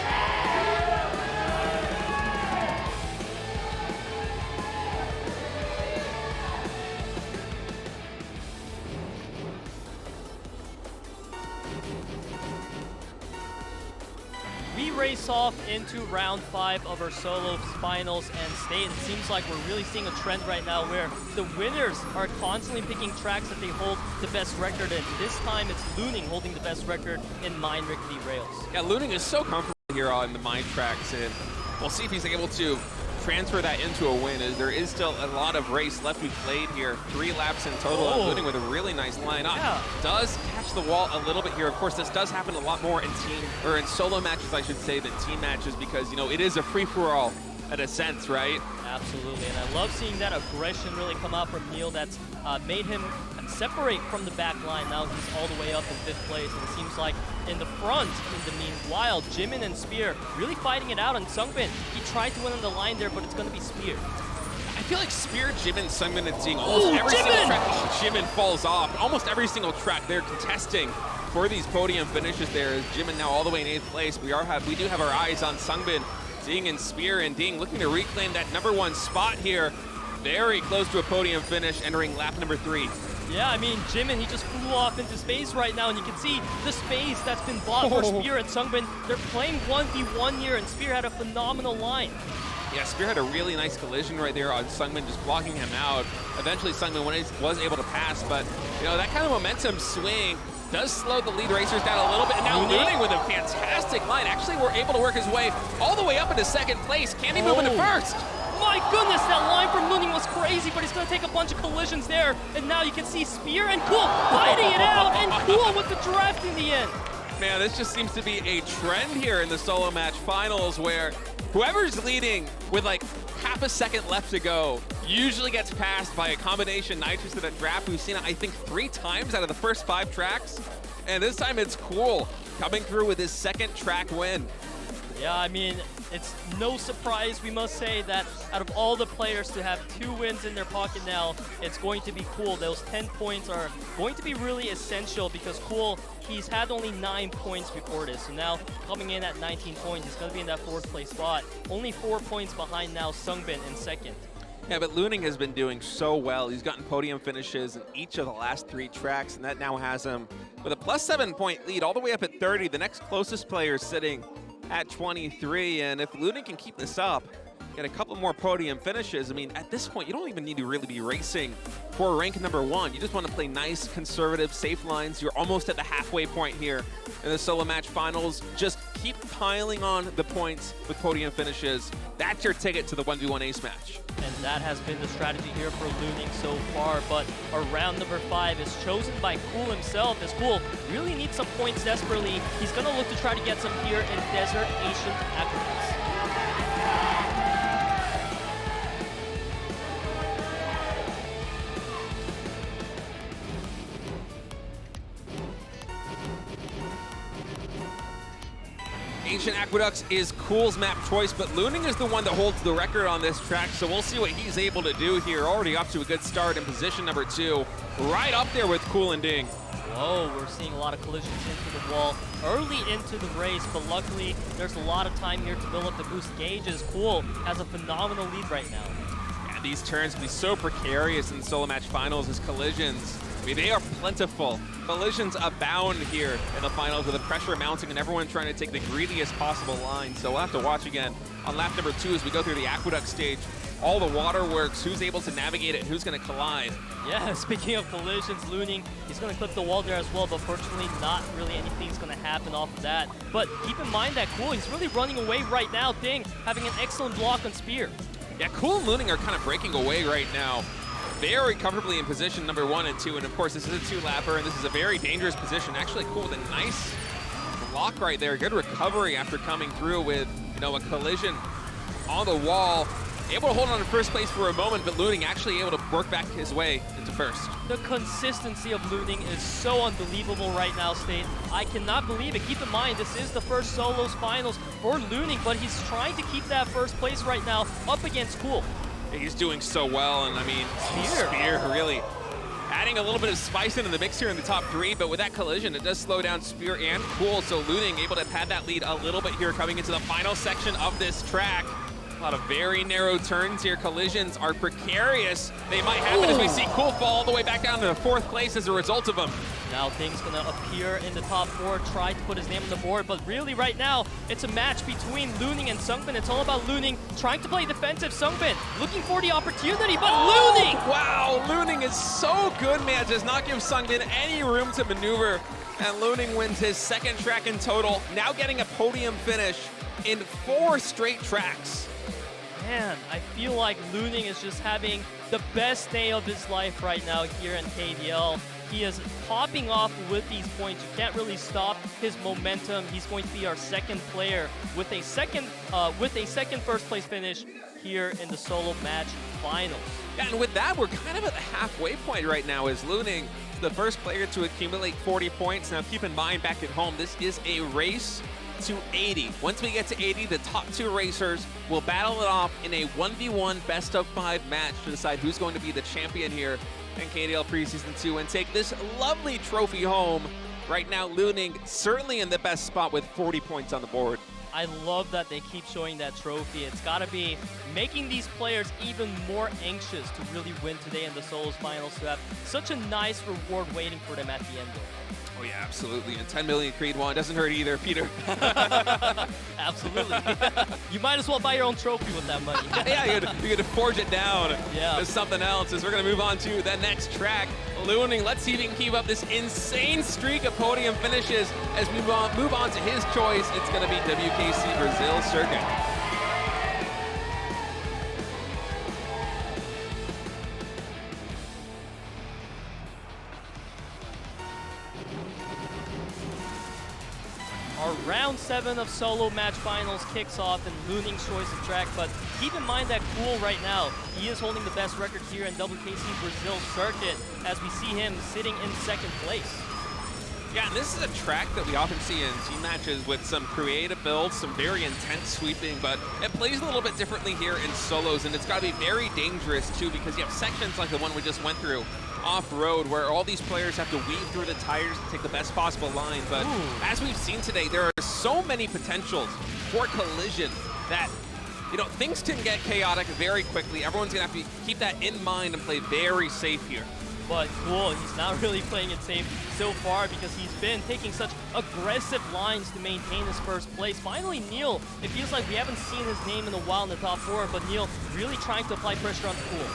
We race off into round 5 of our solo finals and state. It seems like we're really seeing a trend right now where the winners are constantly picking tracks that they hold the best record in. This time it's Luning holding the best record in mine rickety rails. Yeah, Luning is so comfortable here on the mine tracks, and we'll see if he's able to transfer that into a win, as there is still a lot of race left to be played here. 3 laps in total, Luning with a really nice lineup. Yeah. Does catch the wall a little bit here. Of course, this does happen a lot more in team, or in solo matches, I should say, than team matches, because, you know, it is a free-for-all in a sense, right? Absolutely, and I love seeing that aggression really come out from NEAL. That's made him separate from the back line. Now he's all the way up in 5th place, and it seems like in the front, in the meanwhile, JiMin and Spear really fighting it out on SUNGBIN. He tried to win on the line there, but it's going to be Spear. I feel like Spear, JiMin, SUNGBIN, and DDING, almost every single track JiMin falls off. Almost every single track they're contesting for these podium finishes there. Is JiMin now all the way in 8th place. We do have our eyes on SUNGBIN, DDING, and Spear, and DDING looking to reclaim that #1 spot here. Very close to a podium finish, entering lap number 3. Yeah, I mean, JiMin, he just flew off into space right now, and you can see the space that's been bought for Spear and SUNGBIN. They're playing 1v1 here, and Spear had a phenomenal line. Yeah, Spear had a really nice collision right there on SUNGBIN, just blocking him out. Eventually, SUNGBIN was able to pass, but, you know, that kind of momentum swing does slow the lead racers down a little bit. And now Luning with a fantastic line. Actually, we're able to work his way all the way up into 2nd place. Can he move into 1st? My goodness, that line from Luning was crazy, but he's going to take a bunch of collisions there. And now you can see Spear and Cool fighting it out, and Cool with the draft in the end. Man, this just seems to be a trend here in the solo match finals, where whoever's leading with like half a second left to go usually gets passed by a combination Nitrous and a draft. We've seen it, I think, 3 times out of the first 5 tracks. And this time it's Cool coming through with his 2nd track win. Yeah, I mean, it's no surprise, we must say, that out of all the players to have 2 wins in their pocket now, it's going to be Cool. Those 10 points are going to be really essential, because Cool, he's had only 9 points before this. So now, coming in at 19 points, he's going to be in that 4th place spot. Only 4 points behind now SUNGBIN in 2nd. Yeah, but Luning has been doing so well. He's gotten podium finishes in each of the last 3 tracks, and that now has him with a +7 point lead all the way up at 30. The next closest player is sitting at 23, and if Luning can keep this up, get a couple more podium finishes, I mean, at this point, you don't even need to really be racing for rank #1. You just want to play nice, conservative, safe lines. You're almost at the halfway point here in the solo match finals. Just keep piling on the points with podium finishes. That's your ticket to the 1v1 ace match. And that has been the strategy here for Luning so far, but our round number 5 is chosen by Cool himself, as Cool really needs some points desperately. He's going to look to try to get some here in Desert Ancient Aqueducts. Ancient Aqueducts is Cool's map choice, but Luning is the one that holds the record on this track, so we'll see what he's able to do here. Already up to a good start in position number 2, right up there with Cool and DDING. Whoa, we're seeing a lot of collisions into the wall early into the race, but luckily there's a lot of time here to build up the boost gauges. Cool has a phenomenal lead right now. Yeah, these turns can be so precarious in the solo match finals as collisions. I mean, they are plentiful. Collisions abound here in the finals, with the pressure mounting and everyone trying to take the greediest possible line. So we'll have to watch again on lap number 2 as we go through the aqueduct stage. All the waterworks, who's able to navigate it and who's going to collide. Yeah, speaking of collisions, Luning, he's going to clip the wall there as well, but fortunately not really anything's going to happen off of that. But keep in mind that Cool, he's really running away right now. DDING having an excellent block on Spear. Yeah, Cool and Luning are kind of breaking away right now. Very comfortably in position number 1 and 2, and of course this is a 2-lapper, and this is a very dangerous position. Actually, Cool with a nice block right there. Good recovery after coming through with, you know, a collision on the wall. able to hold on to first place for a moment, but Luning actually able to work back his way into first. The consistency of Luning is so unbelievable right now, State. I cannot believe it. Keep in mind, this is the first solos finals for Luning, but he's trying to keep that first place right now up against Cool. He's doing so well, and I mean, Spear really adding a little bit of spice into the mix here in the top 3, but with that collision, it does slow down Spear and Cool, so Luning able to pad that lead a little bit here coming into the final section of this track. A lot of very narrow turns here. Collisions are precarious. They might happen as we see Cool fall all the way back down to 4th place as a result of them. Now Thing's gonna appear in the top 4, try to put his name on the board, but really right now, it's a match between Luning and SUNGBIN. It's all about Luning trying to play defensive. SUNGBIN looking for the opportunity, but Luning! Wow, Luning is so good, man. Does not give SUNGBIN any room to maneuver. And Luning wins his 2nd track in total, now getting a podium finish in 4 straight tracks. Man, I feel like Luning is just having the best day of his life right now here in KDL. He is popping off with these points. You can't really stop his momentum. He's going to be our 2nd player with a second first place finish here in the solo match finals. Yeah, and with that, we're kind of at the halfway point right now as Luning is the first player to accumulate 40 points. Now keep in mind, back at home, this is a race to 80. Once we get to 80, the top 2 racers will battle it off in a 1v1 best-of-5 match to decide who's going to be the champion here in KDL Preseason 2 and take this lovely trophy home. Right now, Luning certainly in the best spot with 40 points on the board. I love that they keep showing that trophy. It's got to be making these players even more anxious to really win today in the solos finals, to have such a nice reward waiting for them at the end there. Oh yeah, absolutely. And 10 million Creed 1 doesn't hurt either, Peter. Absolutely. You might as well buy your own trophy with that money. Yeah, you're going to forge it down to something else as we're going to move on to the next track. Luning, let's see if he can keep up this insane streak of podium finishes as we move on to his choice. It's going to be WKC Brazil Circuit. Our round 7 of solo match finals kicks off in Luning's choice of track, but keep in mind that Cool right now, he is holding the best record here in WKC Brazil Circuit as we see him sitting in 2nd place. Yeah, and this is a track that we often see in team matches with some creative builds, some very intense sweeping, but it plays a little bit differently here in solos, and it's got to be very dangerous too because you have sections like the one we just went through off-road where all these players have to weave through the tires to take the best possible line. But as we've seen today, there are so many potentials for collision that, you know, things can get chaotic very quickly. Everyone's going to have to keep that in mind and play very safe here. But Cool, he's not really playing it safe so far because he's been taking such aggressive lines to maintain his first place. Finally, NEAL, it feels like we haven't seen his name in a while in the top 4, but NEAL really trying to apply pressure on Cool.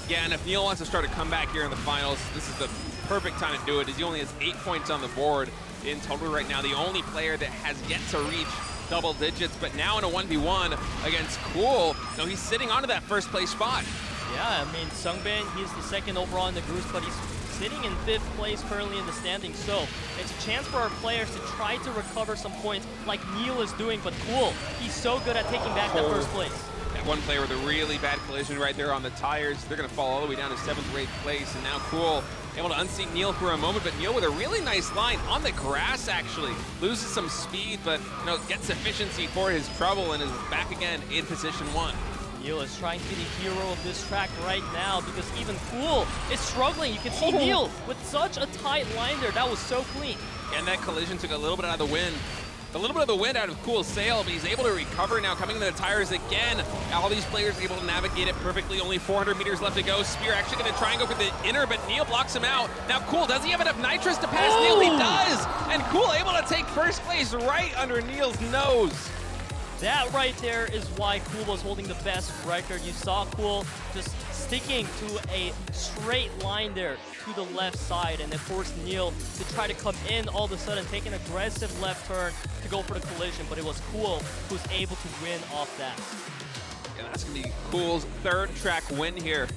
Yeah, and if NEAL wants to start a comeback here in the finals, this is the perfect time to do it, as he only has 8 points on the board in total right now. The only player that has yet to reach double digits, but now in a 1v1 against Cool, so he's sitting onto that first place spot. Yeah, I mean, SUNGBIN, he's the 2nd overall in the groups, but he's sitting in 5th place currently in the standings. So it's a chance for our players to try to recover some points like NEAL is doing, but Cool, he's so good at taking back that first place. That one player with a really bad collision right there on the tires. They're going to fall all the way down to 7th or 8th place, and now Cool able to unseat NEAL for a moment, but NEAL with a really nice line on the grass actually. Loses some speed, but gets efficiency for his trouble and is back again in position 1. NEAL is trying to be the hero of this track right now because even Cool is struggling. You can see NEAL with such a tight line there. That was so clean. And that collision took a little bit out of the wind. A little bit of the wind out of Cool's sail, but he's able to recover now, coming to the tires again. All these players are able to navigate it perfectly. Only 400 meters left to go. Spear actually going to try and go for the inner, but NEAL blocks him out. Now Cool, does he have enough nitrous to pass NEAL? He does! And Cool able to take first place right under NEAL's nose. That right there is why Cool was holding the best record. You saw Cool just sticking to a straight line there to the left side, and it forced NEAL to try to come in all of a sudden, take an aggressive left turn to go for the collision, but it was Cool who was able to win off that. Yeah, that's going to be Cool's 3rd track win here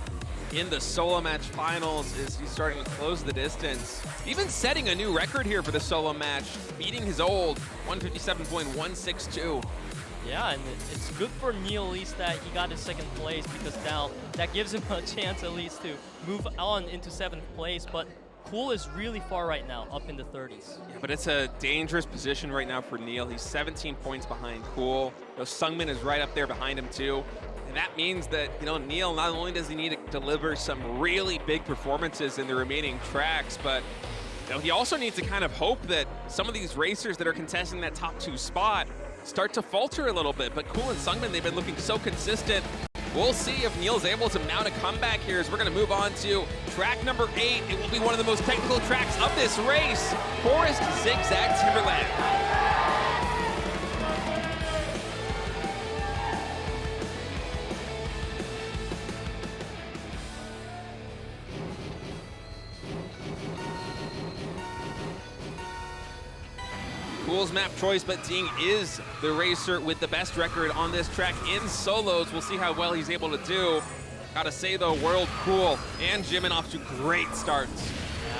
in the solo match finals as he's starting to close the distance. Even setting a new record here for the solo match, beating his old 157.162. Yeah, and it's good for NEAL at least that he got his second place, because now that gives him a chance at least to move on into 7th place. But Cool is really far right now, up in the 30s. Yeah, but it's a dangerous position right now for NEAL. He's 17 points behind Cool. SUNGBIN is right up there behind him too. And that means that, NEAL, not only does he need to deliver some really big performances in the remaining tracks, but he also needs to kind of hope that some of these racers that are contesting that top 2 spot start to falter a little bit. But Cool and SUNGBIN, they've been looking so consistent. We'll see if NEAL's able to mount a comeback here as we're going to move on to track number 8. It will be one of the most technical tracks of this race, Forest Zigzag Timberland. Cool's map choice, but DDING is the racer with the best record on this track in solos. We'll see how well he's able to do. Gotta say though, World, Cool, and JiMin off to great starts.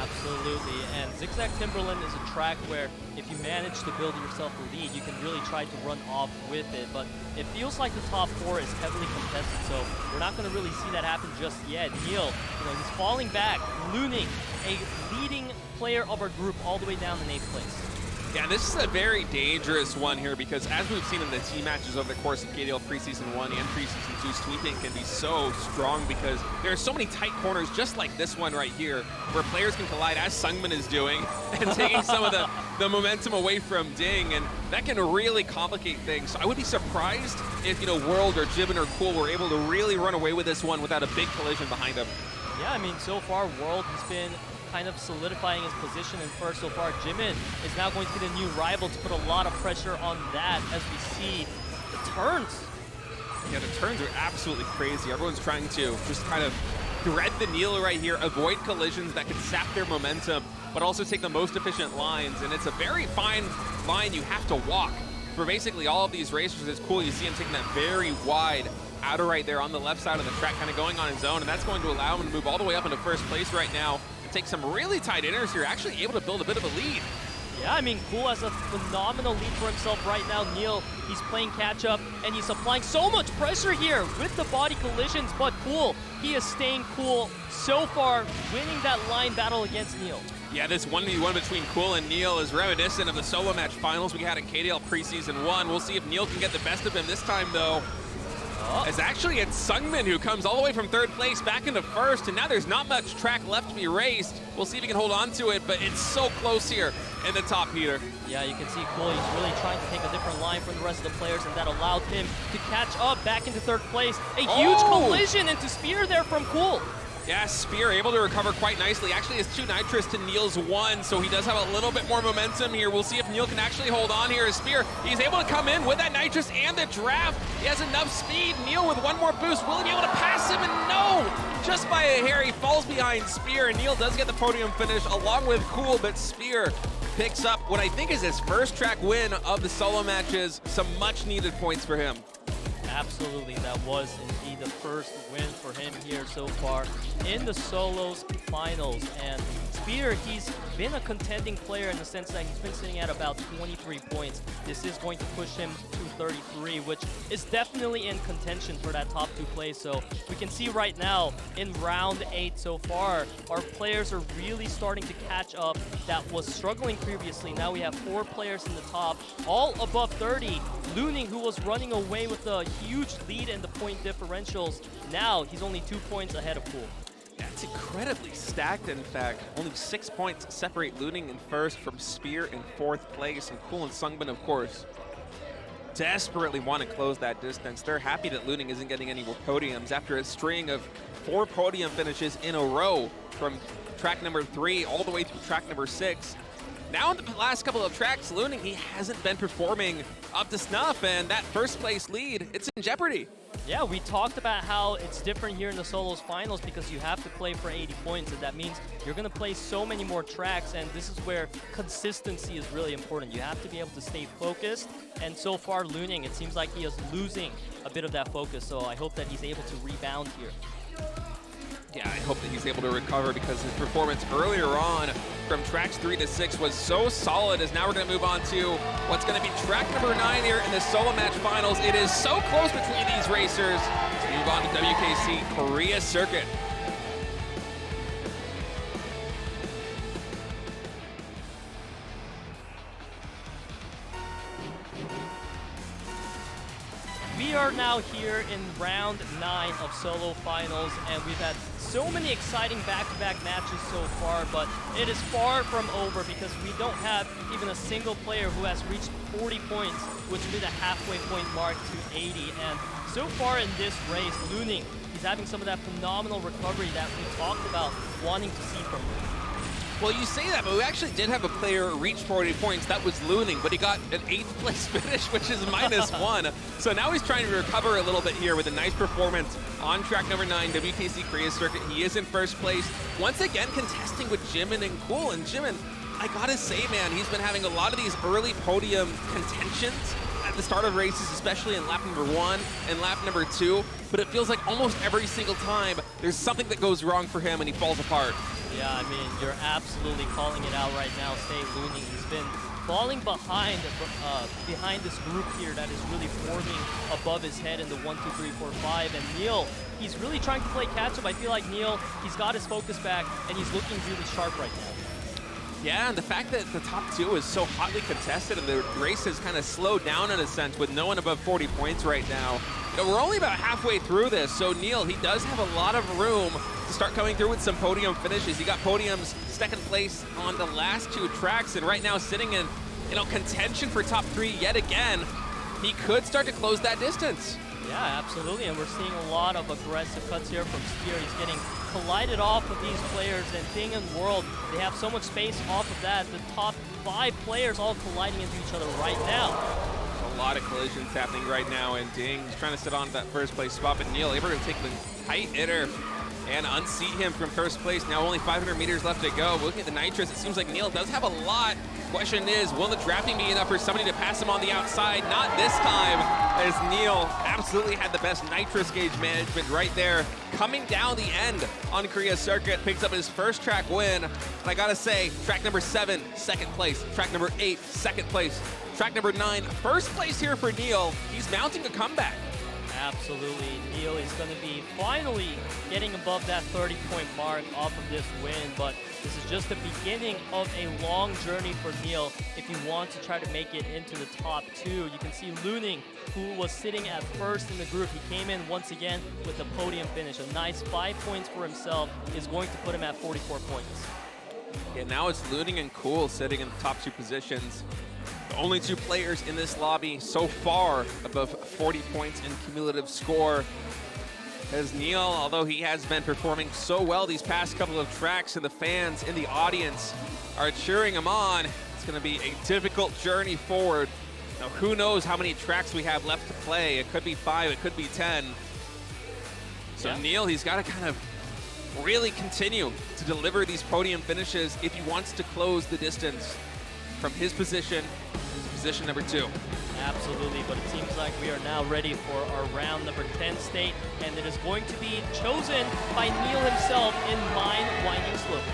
Absolutely, and Zigzag Timberland is a track where if you manage to build yourself a lead, you can really try to run off with it. But it feels like the top 4 is heavily contested, so we're not going to really see that happen just yet. NEAL, he's falling back. Luning, a leading player of our group, all the way down in 8th place. Yeah, this is a very dangerous one here because as we've seen in the team matches over the course of KDL Preseason 1 and Preseason 2, sweeping can be so strong because there are so many tight corners just like this one right here where players can collide as SUNGBIN is doing and taking some of the momentum away from DDING, and that can really complicate things. So I would be surprised if, World or JiMin or Cool were able to really run away with this one without a big collision behind them. Yeah, I mean, so far World has been kind of solidifying his position in first so far. JiMin is now going to be the new rival to put a lot of pressure on that as we see the turns. Yeah, the turns are absolutely crazy. Everyone's trying to just kind of thread the needle right here, avoid collisions that can sap their momentum, but also take the most efficient lines. And it's a very fine line you have to walk for basically all of these racers. It's cool. You see him taking that very wide outer right there on the left side of the track, kind of going on his own, and that's going to allow him to move all the way up into first place right now. Take some really tight inners here, actually able to build a bit of a lead. Yeah, I mean, Cool has a phenomenal lead for himself right now. NEAL, he's playing catch-up, and he's applying so much pressure here with the body collisions, but Cool, he is staying cool so far, winning that line battle against NEAL. Yeah, this 1v1 between Cool and NEAL is reminiscent of the solo match finals we had in KDL Preseason 1. We'll see if NEAL can get the best of him this time, though. As actually it's SUNGBIN who comes all the way from 3rd place back into 1st, and now there's not much track left to be raced. We'll see if he can hold on to it, but it's so close here in the top heater. Yeah, you can see Cool, he's really trying to take a different line from the rest of the players, and that allowed him to catch up back into 3rd place. A huge collision into Spear there from Cool. Yeah, Spear able to recover quite nicely. Actually, it's 2 nitrous to NEAL's 1, so he does have a little bit more momentum here. We'll see if NEAL can actually hold on here as Spear. He's able to come in with that nitrous and the draft. He has enough speed. NEAL with one more boost. Will he be able to pass him? And no! Just by a hair, he falls behind Spear, and NEAL does get the podium finish along with Cool, but Spear picks up what I think is his first track win of the solo matches. Some much-needed points for him. Absolutely, that was indeed the first win for him here so far in the solos finals. And Spear, he's been a contending player in the sense that he's been sitting at about 23 points. This is going to push him to 33, which is definitely in contention for that top 2 place. So we can see right now in round 8 so far, our players are really starting to catch up that was struggling previously. Now we have 4 players in the top, all above 30. Luning, who was running away with a huge lead in the point differentials, now he's only 2 points ahead of Cool. That's incredibly stacked, in fact. Only 6 points separate Luning in 1st from Spear in 4th place, and Cool and SUNGBIN, of course, desperately want to close that distance. They're happy that Luning isn't getting any more podiums after a string of 4 podium finishes in a row from track number 3 all the way to track number 6. Now in the last couple of tracks, Luning, he hasn't been performing up to snuff, and that 1st place lead, it's in jeopardy. Yeah, we talked about how it's different here in the solos finals because you have to play for 80 points, and that means you're going to play so many more tracks, and this is where consistency is really important. You have to be able to stay focused, and so far Luning, it seems like he is losing a bit of that focus, so I hope that he's able to rebound here. Yeah, I hope that he's able to recover because his performance earlier on from tracks 3 to 6 was so solid. As now we're going to move on to what's going to be track number 9 here in the solo match finals. It is so close between these racers. So move on to WKC Korea Circuit. We are now here in round 9 of solo finals, and we've had so many exciting back-to-back matches so far, but it is far from over because we don't have even a single player who has reached 40 points, which would be the halfway point mark to 80. And so far in this race, Luning, he's having some of that phenomenal recovery that we talked about wanting to see from him. Well, you say that, but we actually did have a player reach 40 points. That was Luning, but he got an 8th place finish, which is -1. So now he's trying to recover a little bit here with a nice performance on track number 9, WKC Korea Circuit. He is in first place, once again contesting with JiMin and Cool. And JiMin, I gotta say, man, he's been having a lot of these early podium contentions at the start of races, especially in lap number 1 and lap number 2. But it feels like almost every single time there's something that goes wrong for him and he falls apart. Yeah, I mean, you're absolutely calling it out right now. Say Luning, he's been falling behind this group here that is really forming above his head in the 1, 2, 3, 4, 5. And NEAL, he's really trying to play catch up. I feel like NEAL, he's got his focus back and he's looking really sharp right now. Yeah, and the fact that the top 2 is so hotly contested and the race has kind of slowed down in a sense with no one above 40 points right now. You know, we're only about halfway through this, so NEAL, he does have a lot of room to start coming through with some podium finishes. He got podiums, 2nd place on the last 2 tracks, and right now sitting in, you know, contention for top 3 yet again. He could start to close that distance. Yeah, absolutely, and we're seeing a lot of aggressive cuts here from Steer. He's getting collided off of these players, and Ding and World, they have so much space off of that. The top 5 players all colliding into each other right now. A lot of collisions happening right now, and Ding is trying to sit on that first place spot, but NEAL able to take the tight hitter and unseat him from first place. Now only 500 meters left to go. Looking at the nitrous, it seems like NEAL does have a lot. Question is, will the drafting be enough for somebody to pass him on the outside? Not this time, as NEAL absolutely had the best nitrous gauge management right there. Coming down the end on Korea Circuit, picks up his first track win. And I gotta say, track number 7, 2nd place. Track number 8, 2nd place. Track number 9, first place here for NEAL. He's mounting a comeback. Absolutely. NEAL is going to be finally getting above that 30-point mark off of this win, but this is just the beginning of a long journey for NEAL if you want to try to make it into the top 2. You can see Luning, who was sitting at first in the group. He came in once again with a podium finish. A nice 5 points for himself is going to put him at 44 points. Yeah, now it's Luning and Cool sitting in the top 2 positions. The only 2 players in this lobby so far above 40 points in cumulative score. As NEAL, although he has been performing so well these past couple of tracks, and the fans in the audience are cheering him on, it's going to be a difficult journey forward. Now, who knows how many tracks we have left to play? It could be 5, it could be 10. So yeah. NEAL, he's got to kind of really continue to deliver these podium finishes if he wants to close the distance from his position to position number 2. Absolutely, but it seems like we are now ready for our round number 10 state, and it is going to be chosen by NEAL himself in Mine Winding Slopes.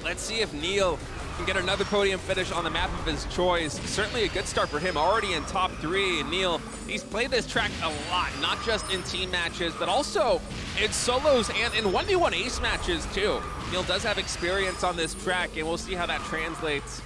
Let's see if NEAL can get another podium finish on the map of his choice. Certainly a good start for him, already in top 3. And NEAL, he's played this track a lot, not just in team matches, but also in solos and in 1v1 ace matches too. NEAL does have experience on this track, and we'll see how that translates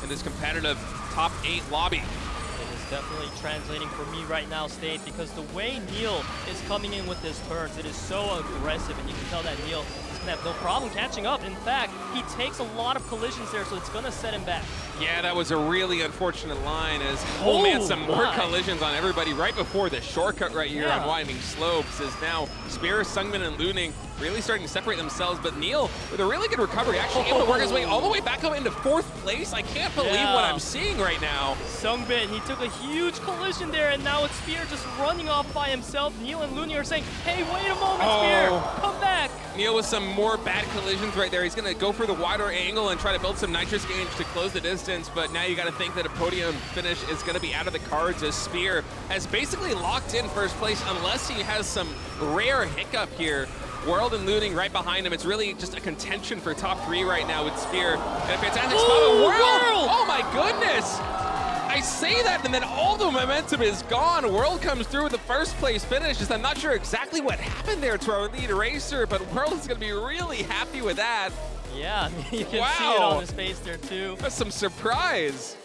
in this competitive top 8 lobby. It is definitely translating for me right now, State, because the way NEAL is coming in with his turns, it is so aggressive, and you can tell that NEAL have no problem catching up. In fact, he takes a lot of collisions there, so it's going to set him back. Yeah, that was a really unfortunate line as, oh man, some more collisions on everybody right before the shortcut right here on Winding Slopes, as now Spear, SUNGBIN, and Luning really starting to separate themselves, but NEAL, with a really good recovery, actually able to work his way all the way back up into 4th place. I can't believe what I'm seeing right now. SUNGBIN, he took a huge collision there, and now it's Spear just running off by himself. NEAL and Luning are saying, hey, wait a moment, Spear, come back. NEAL with some more bad collisions right there. He's going to go for the wider angle and try to build some nitrous gauge to close the distance, but now you got to think that a podium finish is going to be out of the cards as Spear has basically locked in first place unless he has some rare hiccup here. World and Luning right behind him. It's really just a contention for top 3 right now with Spear. And a fantastic spot, but World! Oh my goodness! I say that, and then all the momentum is gone. World comes through with the first place finish. Just I'm not sure exactly what happened there to our lead racer, but World is going to be really happy with that. Yeah, you can see it on his face there too. That's some surprise.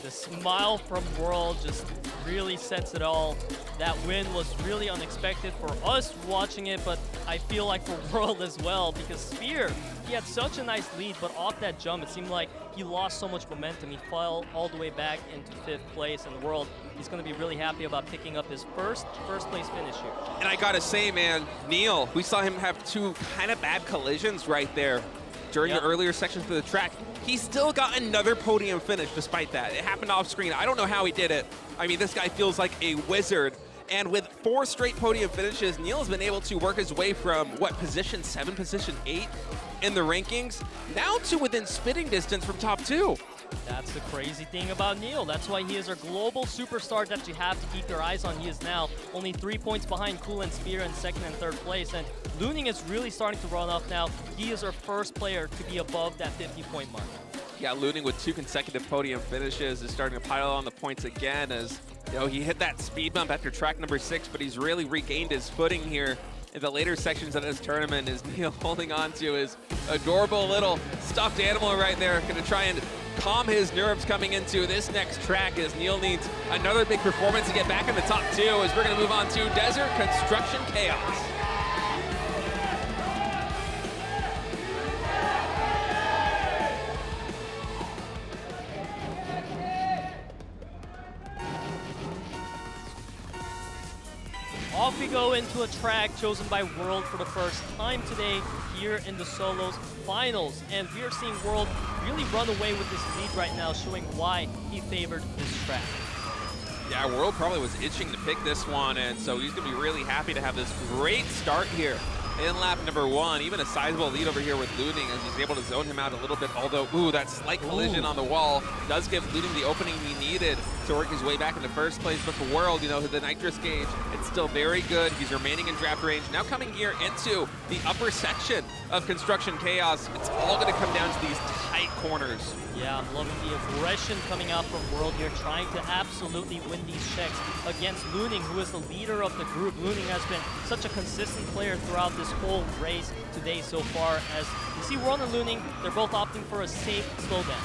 The smile from World just really sets it all. That win was really unexpected for us watching it, but I feel like for World as well, because Spear, he had such a nice lead, but off that jump, it seemed like he lost so much momentum. He fell all the way back into 5th place, and World, he's going to be really happy about picking up his first place finish here. And I got to say, man, NEAL, we saw him have 2 kind of bad collisions right there during the earlier sections of the track. He still got another podium finish despite that. It happened off screen. I don't know how he did it. I mean, this guy feels like a wizard. And with 4 straight podium finishes, NEAL has been able to work his way from, what, position 7, position 8 in the rankings, now to within spitting distance from top 2. That's the crazy thing about NEAL. That's why he is our global superstar that you have to keep your eyes on. He is now only 3 points behind Cool and Spear in 2nd and 3rd place. And Luning is really starting to run up now. He is our first player to be above that 50-point mark. Yeah, Luning with 2 consecutive podium finishes is starting to pile on the points again as, you know, he hit that speed bump after track number 6, but he's really regained his footing here in the later sections of this tournament as NEAL holding on to his adorable little stuffed animal right there. Going to try and calm his nerves coming into this next track as NEAL needs another big performance to get back in the top 2 as we're going to move on to Desert Construction Chaos. Off we go into a track chosen by World for the first time today here in the solos finals. And we are seeing World really run away with this lead right now, showing why he favored this track. Yeah, World probably was itching to pick this one, and so he's going to be really happy to have this great start here in lap number 1. Even a sizable lead over here with Luning as he's able to zone him out a little bit, although, that slight collision on the wall does give Luning the opening he needed to work his way back into first place. But for World, you know, the nitrous gauge, it's still very good. He's remaining in draft range. Now coming here into the upper section of Construction Chaos, it's all going to come down to these tight corners. Yeah, I'm loving the aggression coming out from World here, trying to absolutely win these checks against Luning, who is the leader of the group. Luning has been such a consistent player throughout this whole race today so far. As you see, World and Luning, they're both opting for a safe slowdown.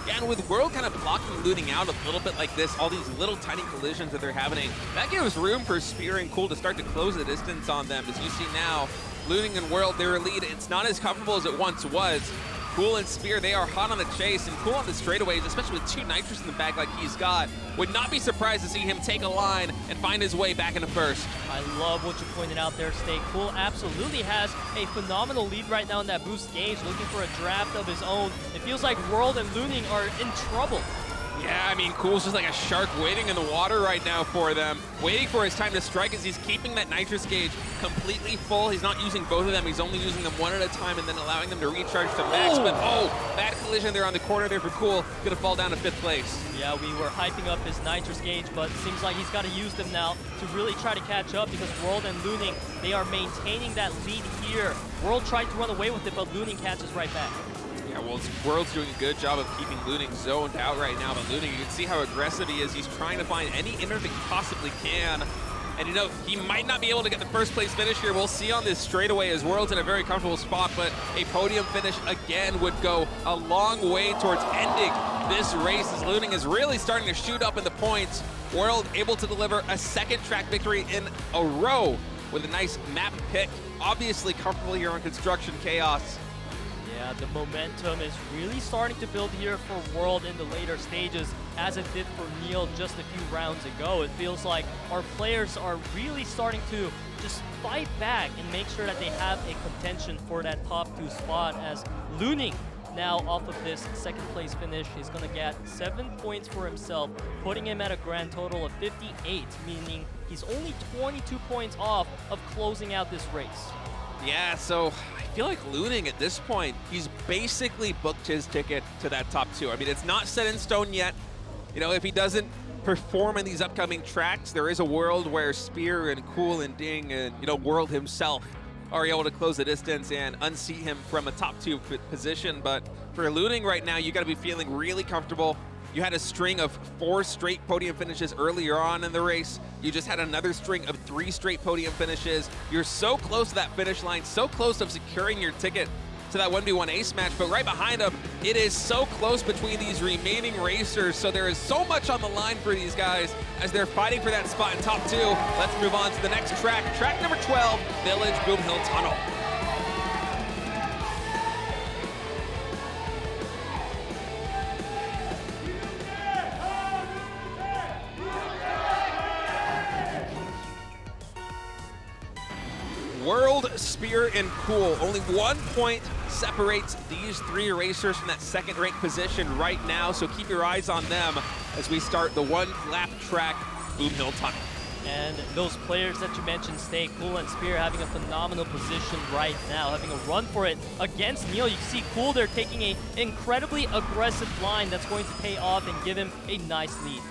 Yeah, and with World kind of blocking Luning out a little bit like this, all these little tiny collisions that they're having, that gives room for Spear and Cool to start to close the distance on them. As you see now, Luning and World, their lead, it's not as comfortable as it once was. Cool and Spear, they are hot on the chase, and Cool on the straightaways, especially with 2 nitrous in the bag like he's got. Would not be surprised to see him take a line and find his way back into first. I love what you pointed out there, Stay. Cool absolutely has a phenomenal lead right now in that boost gauge, looking for a draft of his own. It feels like World and Luning are in trouble. Yeah, I mean, Cool's just like a shark waiting in the water right now for them, waiting for his time to strike as he's keeping that nitrous gauge completely full. He's not using both of them. He's only using them one at a time and then allowing them to recharge to max. But, bad collision there on the corner there for Cool. Gonna fall down to 5th place. Yeah, we were hyping up his nitrous gauge, but it seems like he's got to use them now to really try to catch up because World and Luning, they are maintaining that lead here. World tried to run away with it, but Luning catches right back. Yeah, well, World's doing a good job of keeping Luning zoned out right now, but Luning, you can see how aggressive he is. He's trying to find any inner that he possibly can. And, you know, he might not be able to get the first place finish here. We'll see on this straightaway as World's in a very comfortable spot, but a podium finish again would go a long way towards ending this race as Luning is really starting to shoot up in the points. World able to deliver a 2nd track victory in a row with a nice map pick. Obviously comfortable here on Construction Chaos. Yeah, the momentum is really starting to build here for World in the later stages, as it did for NEAL just a few rounds ago. It feels like our players are really starting to just fight back and make sure that they have a contention for that top 2 spot, as Luning now off of this second place finish is going to get 7 points for himself, putting him at a grand total of 58, meaning he's only 22 points off of closing out this race. Yeah, so I feel like Luning at this point, he's basically booked his ticket to that top 2. I mean, it's not set in stone yet. You know, if he doesn't perform in these upcoming tracks, there is a world where Spear and Cool and Ding and, you know, World himself are able to close the distance and unseat him from a top 2 position. But for Luning right now, you got to be feeling really comfortable. You had a string of 4 straight podium finishes earlier on in the race. You just had another string of 3 straight podium finishes. You're so close to that finish line, so close of securing your ticket to that 1v1 ace match, but right behind him, it is so close between these remaining racers, so there is so much on the line for these guys as they're fighting for that spot in top 2. Let's move on to the next track, track number 12, Village Boom Hill Tunnel. World, Spear, and Cool. Only 1 point separates these 3 racers from that second-ranked position right now, so keep your eyes on them as we start the 1-lap track, Boom Hill Tunnel. And those players that you mentioned, Stay, Cool, and Spear, having a phenomenal position right now, having a run for it against NEAL. You see Cool there taking an incredibly aggressive line that's going to pay off and give him a nice lead.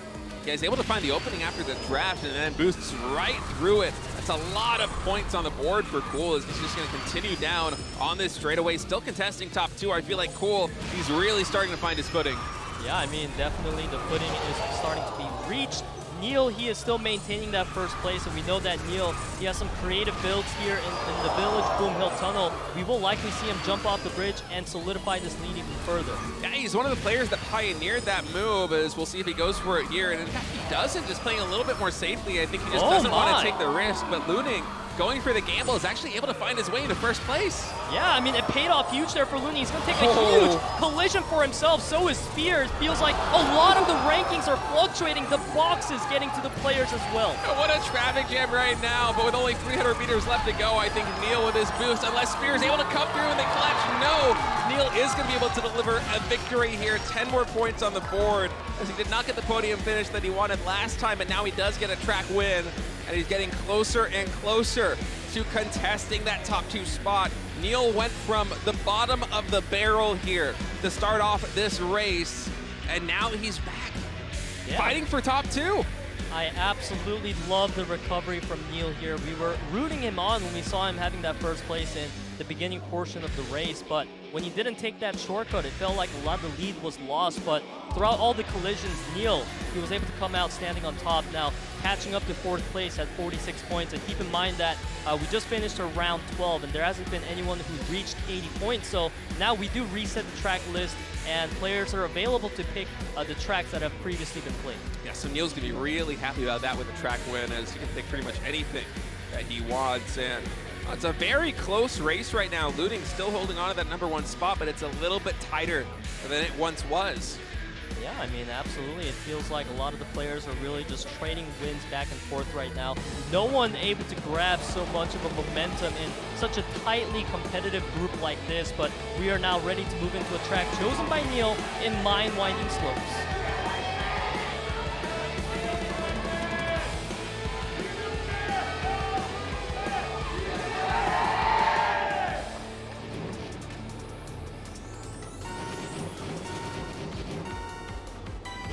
Yeah, he's able to find the opening after the draft and then boosts right through it. That's a lot of points on the board for Cool as he's just going to continue down on this straightaway. Still contesting top 2. I feel like Cool, he's really starting to find his footing. Yeah, I mean, definitely the footing is starting to be reached. NEAL, he is still maintaining that first place, and we know that NEAL, he has some creative builds here in the Village Boom Hill Tunnel. We will likely see him jump off the bridge and solidify this lead even further. Yeah, he's one of the players that pioneered that move, as we'll see if he goes for it here. And in fact, he doesn't, just playing a little bit more safely. I think he just doesn't want to take the risk, but Luning, going for the gamble, is actually able to find his way into first place. Yeah, I mean, it paid off huge there for Luning. He's going to take a huge collision for himself. So is Spear. It feels like a lot of the rankings are fluctuating. The box is getting to the players as well. What a traffic jam right now, but with only 300 meters left to go, I think NEAL with his boost, unless Spear is able to come through and they clutch, no, NEAL is going to be able to deliver a victory here. 10 more points on the board, as he did not get the podium finish that he wanted last time, but now he does get a track win, and he's getting closer and closer to contesting that top 2 spot. NEAL went from the bottom of the barrel here to start off this race, and now he's back, fighting for top 2. I absolutely love the recovery from NEAL here. We were rooting him on when we saw him having that first place in the beginning portion of the race, but when he didn't take that shortcut, it felt like a lot of the lead was lost. But throughout all the collisions, NEAL, he was able to come out standing on top, now catching up to 4th place at 46 points. And keep in mind that we just finished around 12, and there hasn't been anyone who reached 80 points. So now we do reset the track list, and players are available to pick the tracks that have previously been played. Yeah, so NEAL's going to be really happy about that with a track win, as he can pick pretty much anything that he wants. And it's a very close race right now. Luning still holding on to that #1 spot, but it's a little bit tighter than it once was. Yeah, I mean, absolutely. It feels like a lot of the players are really just trading wins back and forth right now. No one able to grab so much of a momentum in such a tightly competitive group like this, but we are now ready to move into a track chosen by NEAL in Mine Winding Slopes.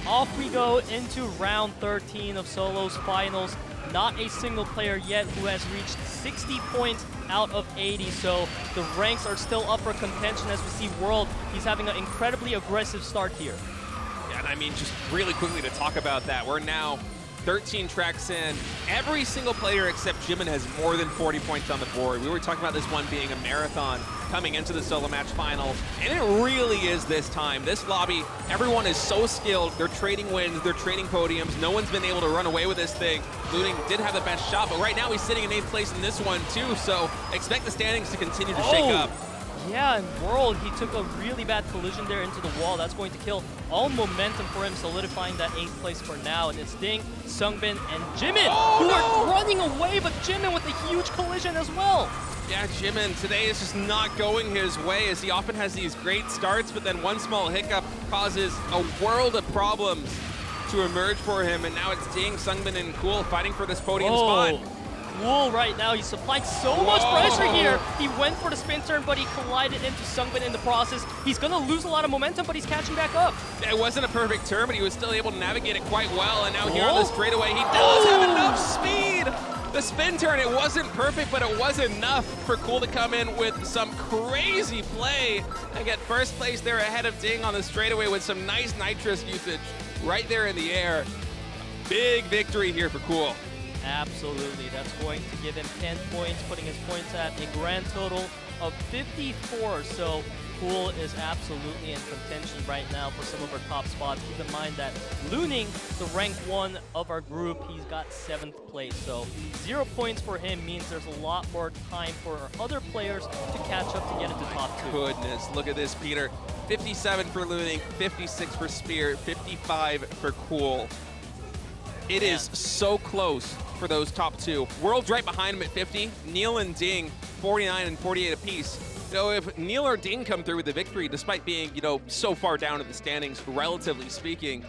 Off we go into round 13 of Solos Finals. Not a single player yet who has reached 60 points out of 80, so the ranks are still up for contention as we see World. He's having an incredibly aggressive start here. Yeah, and I mean, just really quickly to talk about that, we're now 13 tracks in. Every single player except JiMin has more than 40 points on the board. We were talking about this one being a marathon coming into the solo match finals, and it really is this time. This lobby, everyone is so skilled. They're trading wins, they're trading podiums. No one's been able to run away with this thing. Luning did have the best shot, but right now he's sitting in 8th place in this one too, so expect the standings to continue to shake up. Yeah, and World, he took a really bad collision there into the wall. That's going to kill all momentum for him, solidifying that 8th place for now. And it's DDING, SUNGBIN, and JiMin who are running away, but JiMin with a huge collision as well. Yeah, JiMin today is just not going his way, as he often has these great starts, but then one small hiccup causes a world of problems to emerge for him. And now it's DDING, SUNGBIN, and Cool fighting for this podium spot. Cool right now, he supplied so much pressure here. He went for the spin turn, but he collided into SUNGBIN in the process. He's gonna lose a lot of momentum, but he's catching back up. It wasn't a perfect turn, but he was still able to navigate it quite well. And now here on the straightaway, he does have enough speed. The spin turn, it wasn't perfect, but it was enough for Cool to come in with some crazy play and get first place there ahead of DDING on the straightaway with some nice nitrous usage right there in the air. Big victory here for Cool. Absolutely, that's going to give him 10 points, putting his points at a grand total of 54. So Cool is absolutely in contention right now for some of our top spots. Keep in mind that Luning, the rank 1 of our group, he's got 7th place. So 0 points for him means there's a lot more time for our other players to catch up to get into top 2. Goodness, look at this, Peter. 57 for Luning, 56 for Spear, 55 for Cool. It is so close for those top 2. World's right behind him at 50. NEAL and DDING, 49 and 48 apiece. So if NEAL or DDING come through with the victory, despite being, so far down in the standings, relatively speaking,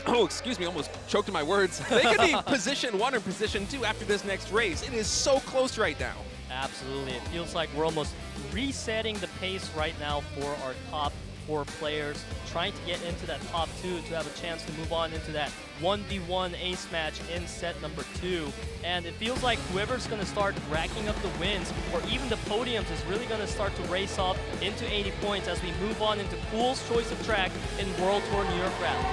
excuse me, almost choked in my words. They could be position 1 or position 2 after this next race. It is so close right now. Absolutely. It feels like we're almost resetting the pace right now for our top 4 players, trying to get into that top 2 to have a chance to move on into that 1v1 ace match in set number 2. And it feels like whoever's going to start racking up the wins or even the podiums is really going to start to race off into 80 points as we move on into Cool's choice of track in World Tour New York Rally.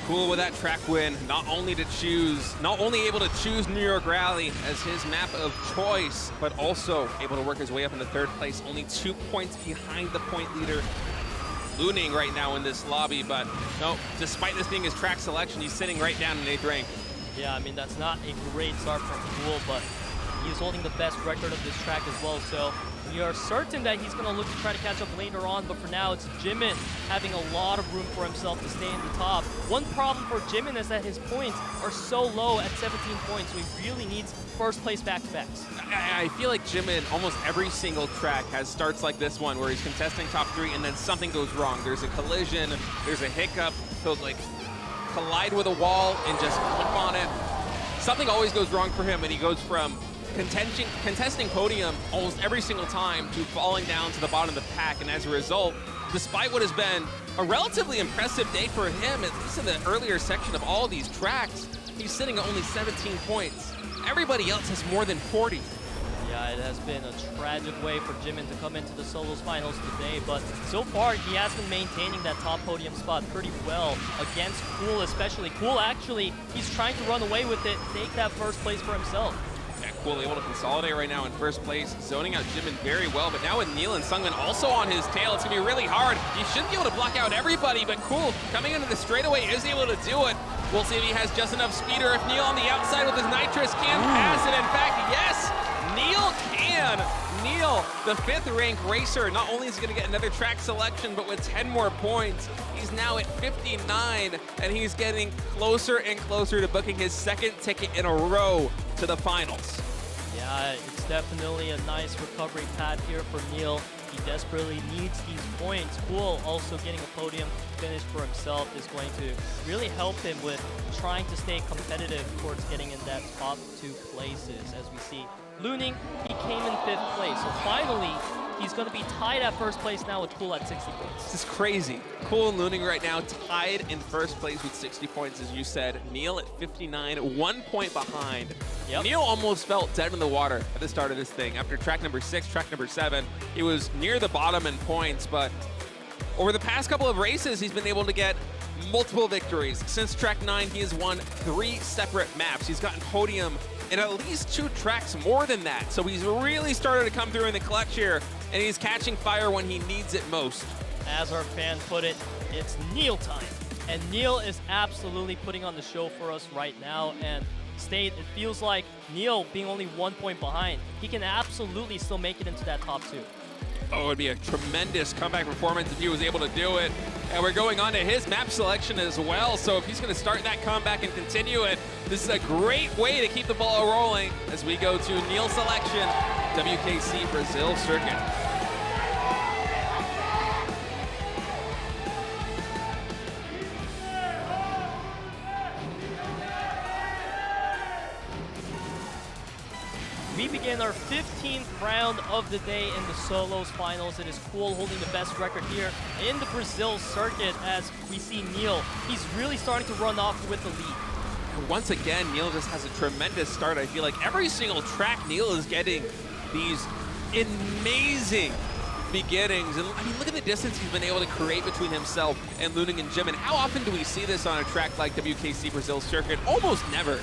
Cool with that track win, not only able to choose New York Rally as his map of choice, but also able to work his way up into 3rd place, only 2 points behind the point leader, Luning right now in this lobby. But no, despite this being his track selection, he's sitting right down in 8th rank. Yeah, I mean, that's not a great start from Cool, but he's holding the best record of this track as well. So we are certain that he's going to look to try to catch up later on, but for now it's JiMin having a lot of room for himself to stay in the top. One problem for JiMin is that his points are so low at 17 points, so he really needs first place back-to-backs. I feel like JiMin, almost every single track has starts like this one where he's contesting top 3 and then something goes wrong. There's a collision, there's a hiccup, he'll like collide with a wall and just flip on it. Something always goes wrong for him, and he goes from contesting podium almost every single time to falling down to the bottom of the pack. And as a result, despite what has been a relatively impressive day for him, at least in the earlier section of all these tracks, he's sitting at only 17 points. Everybody else has more than 40. Yeah, it has been a tragic way for JiMin to come into the solos finals today, but so far he has been maintaining that top podium spot pretty well against Cool especially. Cool actually, he's trying to run away with it, take that first place for himself. Yeah, Cool able to consolidate right now in first place, zoning out JiMin very well, but now with NEAL and SUNGBIN also on his tail, it's gonna be really hard. He should be able to block out everybody, but Cool coming into the straightaway is able to do it. We'll see if he has just enough speed or if NEAL on the outside with his nitrous can pass it. In fact, yes, NEAL can. NEAL, the 5th ranked racer, not only is he gonna get another track selection, but with 10 more points, he's now at 59, and he's getting closer and closer to booking his 2nd ticket in a row to the finals. Yeah, it's definitely a nice recovery path here for NEAL. He desperately needs these points. Cool also getting a podium finish for himself is going to really help him with trying to stay competitive towards getting in that top 2 places. As we see, Luning, he came in 5th place. So finally, he's going to be tied at first place now with Cool at 60 points. This is crazy. Cool and Luning right now tied in first place with 60 points, as you said. NEAL at 59, 1 point behind. Yep. NEAL almost felt dead in the water at the start of this thing. After track number 6, track number 7, he was near the bottom in points, but over the past couple of races, he's been able to get multiple victories. Since track 9, he has won 3 separate maps. He's gotten podium in at least 2 tracks more than that. So he's really started to come through in the clutch here, and he's catching fire when he needs it most. As our fan put it, it's NEAL time. And NEAL is absolutely putting on the show for us right now. And State, it feels like NEAL being only 1 point behind, he can absolutely still make it into that top 2. Oh, it would be a tremendous comeback performance if he was able to do it. And we're going on to his map selection as well. So if he's going to start that comeback and continue it, this is a great way to keep the ball rolling as we go to NEAL selection, WKC Brazil circuit. We begin our 15th round of the day in the solos finals. It is Cool holding the best record here in the Brazil circuit as we see NEAL. He's really starting to run off with the lead. And once again, NEAL just has a tremendous start. I feel like every single track, NEAL is getting these amazing beginnings. And I mean, look at the distance he's been able to create between himself and Luning and JiMin. How often do we see this on a track like WKC Brazil circuit? Almost never.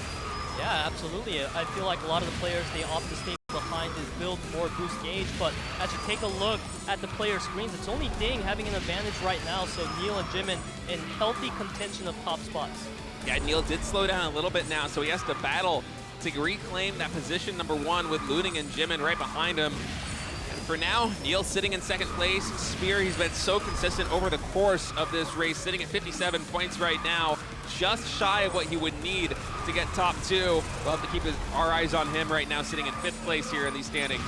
Yeah, absolutely. I feel like a lot of the players, they opt to stay behind this build or boost gauge, but as you take a look at the player screens, it's only DDING having an advantage right now, so NEAL and JiMin in healthy contention of top spots. Yeah, NEAL did slow down a little bit now, so he has to battle to reclaim that position #1 with Luning and JiMin right behind him. And for now, NEAL sitting in 2nd place. Spear, he's been so consistent over the course of this race, sitting at 57 points right now, just shy of what he would need to get top 2. We'll have to keep our eyes on him right now, sitting in 5th place here in these standings.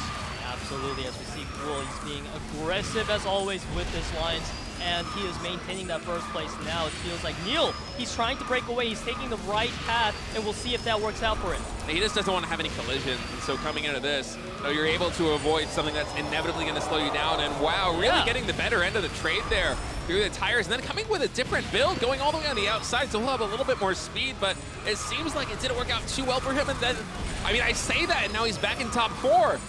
Absolutely, as we see Cool, he's being aggressive as always with his lines, and he is maintaining that 1st place now. It feels like NEAL, he's trying to break away, he's taking the right path, and we'll see if that works out for him. He just doesn't want to have any collisions, and so coming into this, you're able to avoid something that's inevitably going to slow you down, and wow, really getting the better end of the trade there through the tires, and then coming with a different build, going all the way on the outside, so he'll have a little bit more speed, but it seems like it didn't work out too well for him, and then, I mean, I say that, and now he's back in top 4.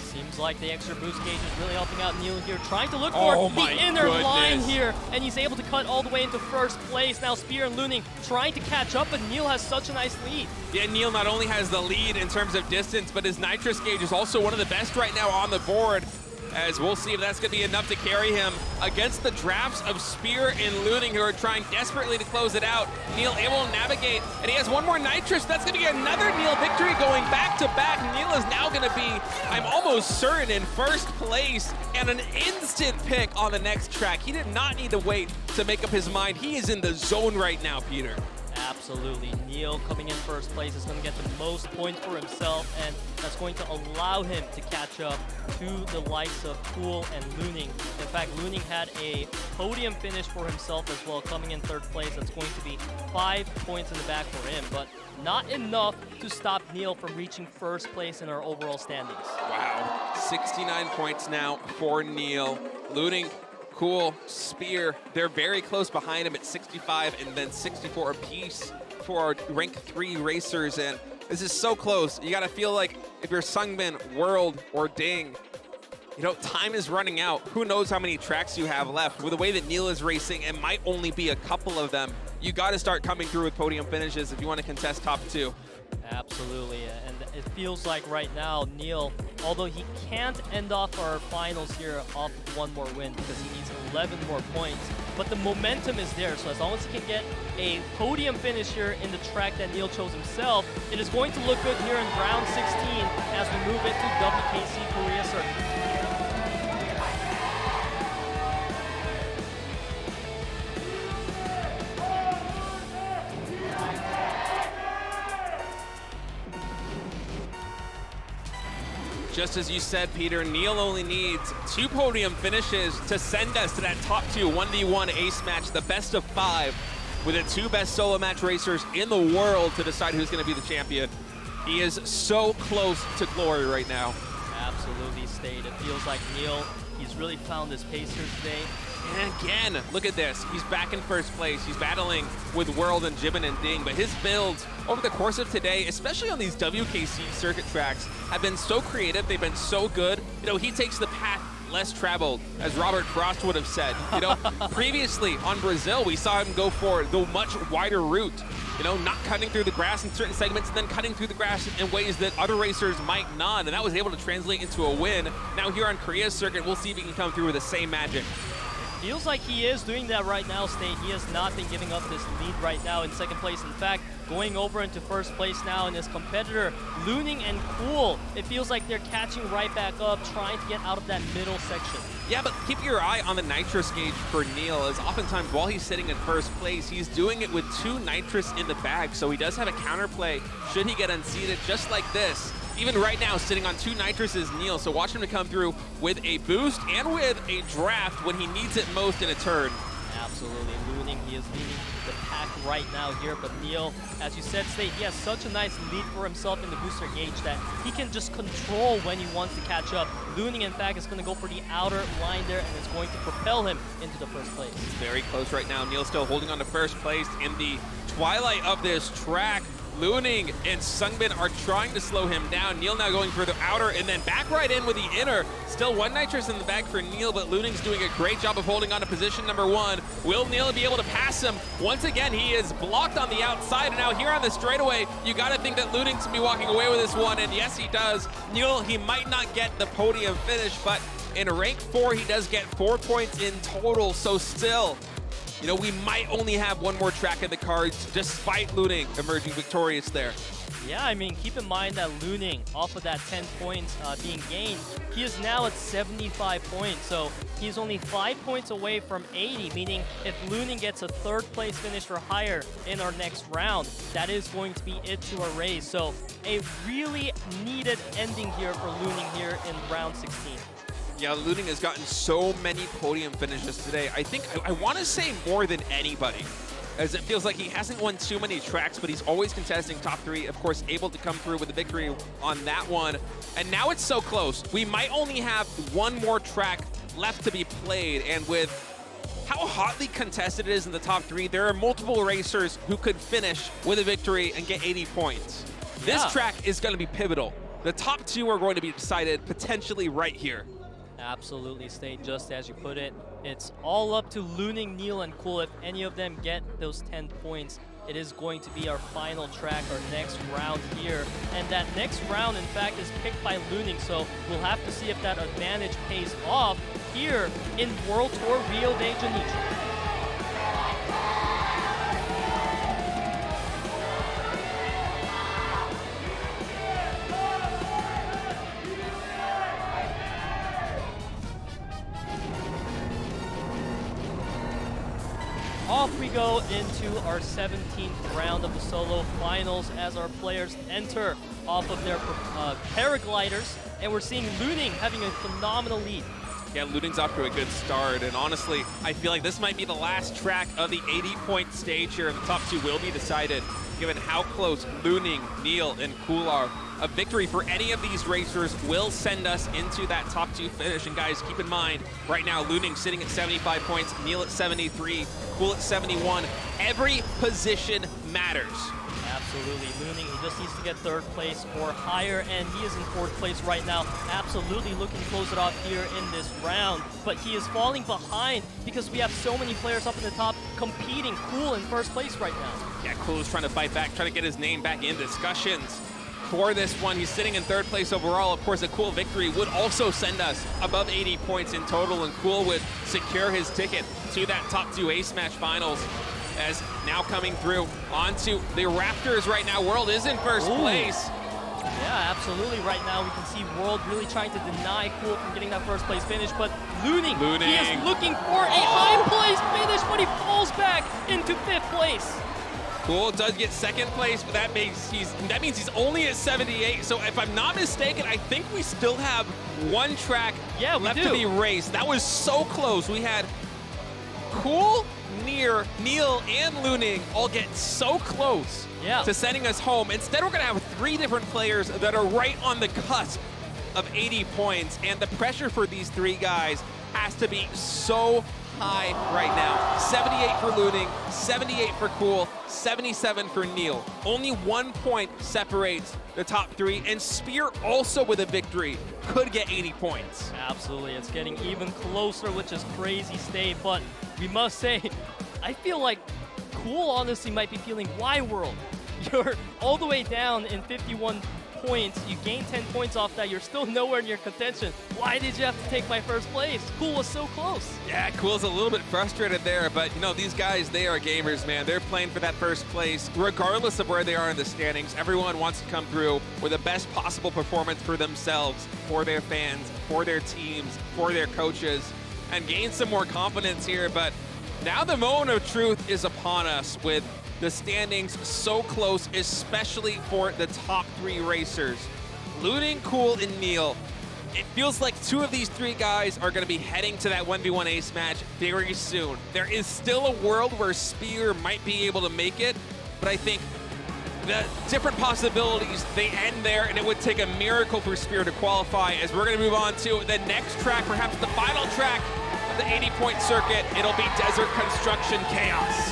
Seems like the extra boost gauge is really helping out NEAL here, trying to look for the inner line here, and he's able to cut all the way into 1st place. Now Spear and Luning trying to catch up, but NEAL has such a nice lead. Yeah, NEAL not only has the lead in terms of distance, but his nitrous gauge is also one of the best right now on the board, as we'll see if that's going to be enough to carry him against the drafts of Spear and Luning, who are trying desperately to close it out. NEAL able to navigate, and he has one more nitrous. That's going to be another NEAL victory going back-to-back. NEAL is now going to be, I'm almost certain, in 1st place and an instant pick on the next track. He did not need to wait to make up his mind. He is in the zone right now, Peter. Absolutely. NEAL coming in 1st place is going to get the most points for himself, and that's going to allow him to catch up to the likes of Cool and Luning. In fact, Luning had a podium finish for himself as well, coming in 3rd place. That's going to be 5 points in the back for him, but not enough to stop NEAL from reaching 1st place in our overall standings. Wow, 69 points now for NEAL. Luning, Cool, Spear, they're very close behind him at 65 and then 64 apiece for our rank 3 racers, and this is so close. You gotta feel like if you're SUNGBIN, World, or DDING, you know, time is running out. Who knows how many tracks you have left. With the way that NEAL is racing, it might only be a couple of them. You gotta start coming through with podium finishes if you wanna contest top 2. Absolutely, and it feels like right now, NEAL, although he can't end off our finals here off of 1 more win because he needs 11 more points, but the momentum is there, so as long as he can get a podium finish here in the track that NEAL chose himself, it is going to look good here in round 16 as we move into WKC Korea Circuit. Just as you said, Peter, NEAL only needs 2 podium finishes to send us to that top 2 1v1 ace match, the best of 5, with the 2 best solo match racers in the world to decide who's going to be the champion. He is so close to glory right now. Absolutely, State. It feels like NEAL, he's really found his pace here today. And again, look at this. He's back in 1st place. He's battling with World and JiMin and DDING, but his builds over the course of today, especially on these WKC circuit tracks, have been so creative. They've been so good. You know, he takes the path less traveled, as Robert Frost would have said. You know, previously on Brazil, we saw him go for the much wider route. You know, not cutting through the grass in certain segments and then cutting through the grass in ways that other racers might not, and that was able to translate into a win. Now here on Korea's circuit, we'll see if he can come through with the same magic. Feels like he is doing that right now, State. He has not been giving up this lead right now in second place. In fact, going over into first place now, and his competitor, Luning and Cool, it feels like they're catching right back up, trying to get out of that middle section. Yeah, but keep your eye on the nitrous gauge for NEAL, as oftentimes while he's sitting in first place, he's doing it with 2 nitrous in the bag, so he does have a counterplay should he get unseated, just like this. Even right now, sitting on 2 nitrous is NEAL, so watch him to come through with a boost and with a draft when he needs it most in a turn. Absolutely, Luning, he is leading the pack right now here, but NEAL, as you said, State, he has such a nice lead for himself in the booster gauge that he can just control when he wants to catch up. Luning, in fact, is going to go for the outer line there, and it's going to propel him into the first place. It's very close right now. NEAL still holding on to first place in the twilight of this track. Luning and SUNGBIN are trying to slow him down. NEAL now going for the outer and then back right in with the inner. Still 1 nitrous in the bag for NEAL, but Luning's doing a great job of holding on to position number 1. Will NEAL be able to pass him? Once again, he is blocked on the outside, and now here on the straightaway, you gotta think that Luning's gonna be walking away with this one, and yes, he does. NEAL, he might not get the podium finish, but in rank 4, he does get 4 points in total, so still, you know, we might only have 1 more track in the cards, despite Luning emerging victorious there. Yeah, I mean, keep in mind that Luning, off of that 10 points being gained, he is now at 75 points. So he's only 5 points away from 80, meaning if Luning gets a 3rd place finish or higher in our next round, that is going to be it to our race. So a really needed ending here for Luning here in round 16. Yeah, Luning has gotten so many podium finishes today. I think, I want to say more than anybody, as it feels like he hasn't won too many tracks, but he's always contesting top 3, of course, able to come through with a victory on that one. And now it's so close. We might only have 1 more track left to be played, and with how hotly contested it is in the top 3, there are multiple racers who could finish with a victory and get 80 points. Yeah. This track is going to be pivotal. The top 2 are going to be decided potentially right here. Absolutely, State, just as you put it. It's all up to Luning, NEAL, and Cool. If any of them get those 10 points, it is going to be our final track, our next round here. And that next round, in fact, is picked by Luning, so we'll have to see if that advantage pays off here in World Tour Rio de Janeiro. Off we go into our 17th round of the solo finals as our players enter off of their paragliders, and we're seeing Luning having a phenomenal lead. Yeah, Luning's off to a good start, and honestly, I feel like this might be the last track of the 80-point stage here, and the top 2 will be decided, given how close Luning, NEAL, and Cool are. A victory for any of these racers will send us into that top 2 finish. And guys, keep in mind, right now, Luning sitting at 75 points, NEAL at 73, Cool at 71. Every position matters. Absolutely, Luning, he just needs to get 3rd place or higher, and he is in 4th place right now. Absolutely looking to close it off here in this round, but he is falling behind because we have so many players up in the top competing. Cool in 1st place right now. Yeah, Cool is trying to fight back, trying to get his name back in discussions for this one. He's sitting in 3rd place overall. Of course, a Cool victory would also send us above 80 points in total, and Cool would secure his ticket to that top 2 Ace Match Finals. As now coming through onto the Raptors right now. World is in 1st place. Yeah, absolutely. Right now we can see World really trying to deny Cool from getting that 1st place finish, but Luning, he is looking for a high place finish, but he falls back into 5th place. Cool does get 2nd place, but that means he's only at 78. So if I'm not mistaken, I think we still have 1 track left to be raced. That was so close. We had Cool, NEAL, and Luning all get so close to sending us home. Instead, we're going to have 3 different players that are right on the cusp of 80 points, and the pressure for these 3 guys has to be so high right now. 78 for Luning, 78 for Cool, 77 for NEAL. Only 1 point separates the top three, and Spear also with a victory could get 80 points. Absolutely, it's getting even closer, which is crazy state, but we must say, I feel like Cool honestly might be feeling, why world? You're all the way down in 51 points, you gain 10 points off that, you're still nowhere near contention. Why did you have to take my first place? Cool was so close. Yeah, Cool's a little bit frustrated there, but you know, these guys, they are gamers, man. They're playing for that first place. Regardless of where they are in the standings, everyone wants to come through with the best possible performance for themselves, for their fans, for their teams, for their coaches, and gain some more confidence here. But now the moment of truth is upon us with the standings so close, especially for the top three racers. Luning, Cool, and NEAL. It feels like two of these three guys are going to be heading to that 1v1 ace match very soon. There is still a world where Spear might be able to make it, but I think the different possibilities, they end there, and it would take a miracle for Spear to qualify, as we're going to move on to the next track, perhaps the final track of the 80-point circuit. It'll be Desert Construction Chaos.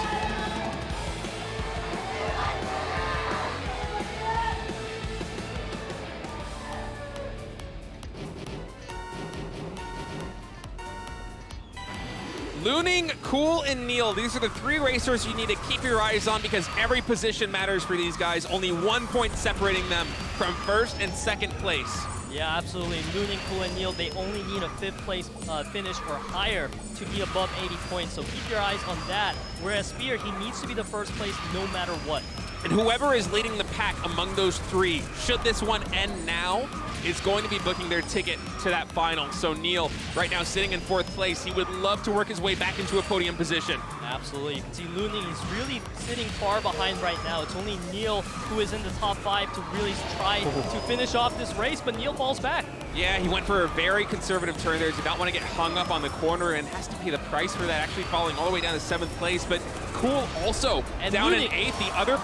Luning, Cool, and NEAL, these are the three racers you need to keep your eyes on because every position matters for these guys. Only 1 point separating them from first and second place. Yeah, absolutely. Luning, Cool, and NEAL, they only need a 5th place finish or higher to be above 80 points, so keep your eyes on that. Whereas Spear, he needs to be the first place no matter what. And whoever is leading the pack among those three, should this one end now, is going to be booking their ticket to that final. So NEAL, right now sitting in 4th place, he would love to work his way back into a podium position. Absolutely. You can see Luning is really sitting far behind right now. It's only NEAL who is in the top 5 to really try to finish off this race, but NEAL falls back. Yeah, he went for a very conservative turn there. Did not want to get hung up on the corner and has to pay the price for that, actually falling all the way down to 7th place. But Cool also and down Luning in 8th, the other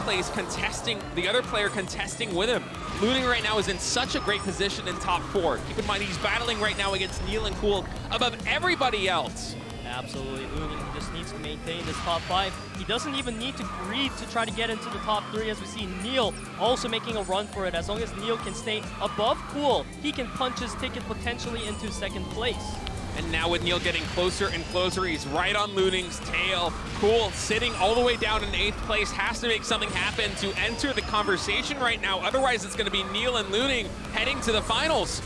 player contesting with him. Luning right now is in such a great position in top 4. Keep in mind, he's battling right now against NEAL and Cool above everybody else. Absolutely, Luning just needs to maintain this top 5. He doesn't even need to breathe to try to get into the top 3, as we see NEAL also making a run for it. As long as NEAL can stay above Cool, he can punch his ticket potentially into 2nd place. And now with NEAL getting closer and closer, he's right on Luning's tail. Cool sitting all the way down in 8th place, has to make something happen to enter the conversation right now. Otherwise, it's going to be NEAL and Luning heading to the finals.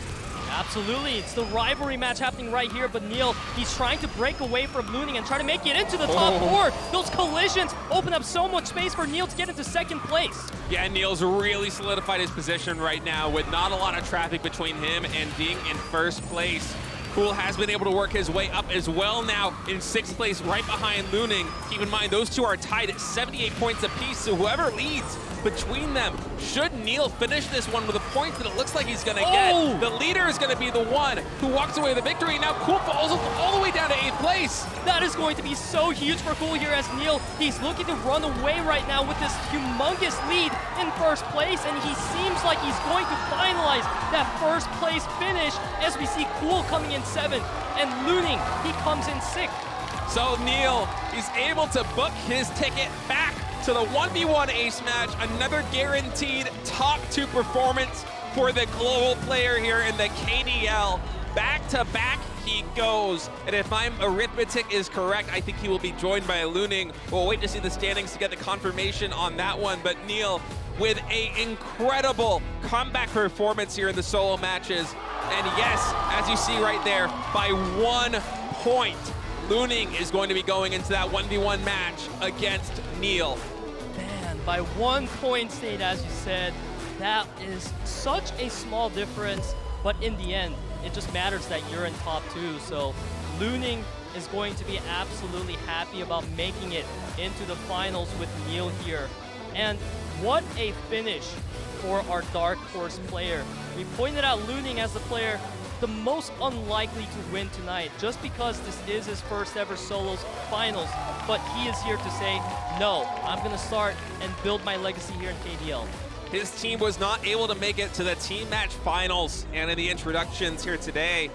Absolutely, it's the rivalry match happening right here, but NEAL, he's trying to break away from Luning and try to make it into the top 4. Those collisions open up so much space for NEAL to get into 2nd place. Yeah, NEAL's really solidified his position right now with not a lot of traffic between him and DDING in 1st place. Cool has been able to work his way up as well now in 6th place, right behind Luning. Keep in mind, those two are tied at 78 points apiece, so whoever leads between them, should NEAL finish this one with the points that it looks like he's going to get, the leader is going to be the one who walks away with the victory. Now Cool falls all the way down to 8th place. That is going to be so huge for Cool here, as NEAL, he's looking to run away right now with this humongous lead in 1st place, and he seems like he's going to finalize that 1st place finish, as we see Cool coming in 7th, and Luning, he comes in 6th. So NEAL, he's able to book his ticket back to the 1v1 ace match, another guaranteed top 2 performance for the global player here in the KDL. Back to back he goes, and if my arithmetic is correct, I think he will be joined by Luning. We'll wait to see the standings to get the confirmation on that one, but NEAL with an incredible comeback performance here in the solo matches. And yes, as you see right there, by 1 point, Luning is going to be going into that 1v1 match against NEAL. Man, by 1 point, State, as you said, that is such a small difference, but in the end, it just matters that you're in top 2. So Luning is going to be absolutely happy about making it into the finals with NEAL here. And what a finish for our Dark Horse player. We pointed out Luning as the player the most unlikely to win tonight, just because this is his first ever solos finals, but he is here to say, no, I'm gonna start and build my legacy here in KDL. His team was not able to make it to the team match finals, and in the introductions here today,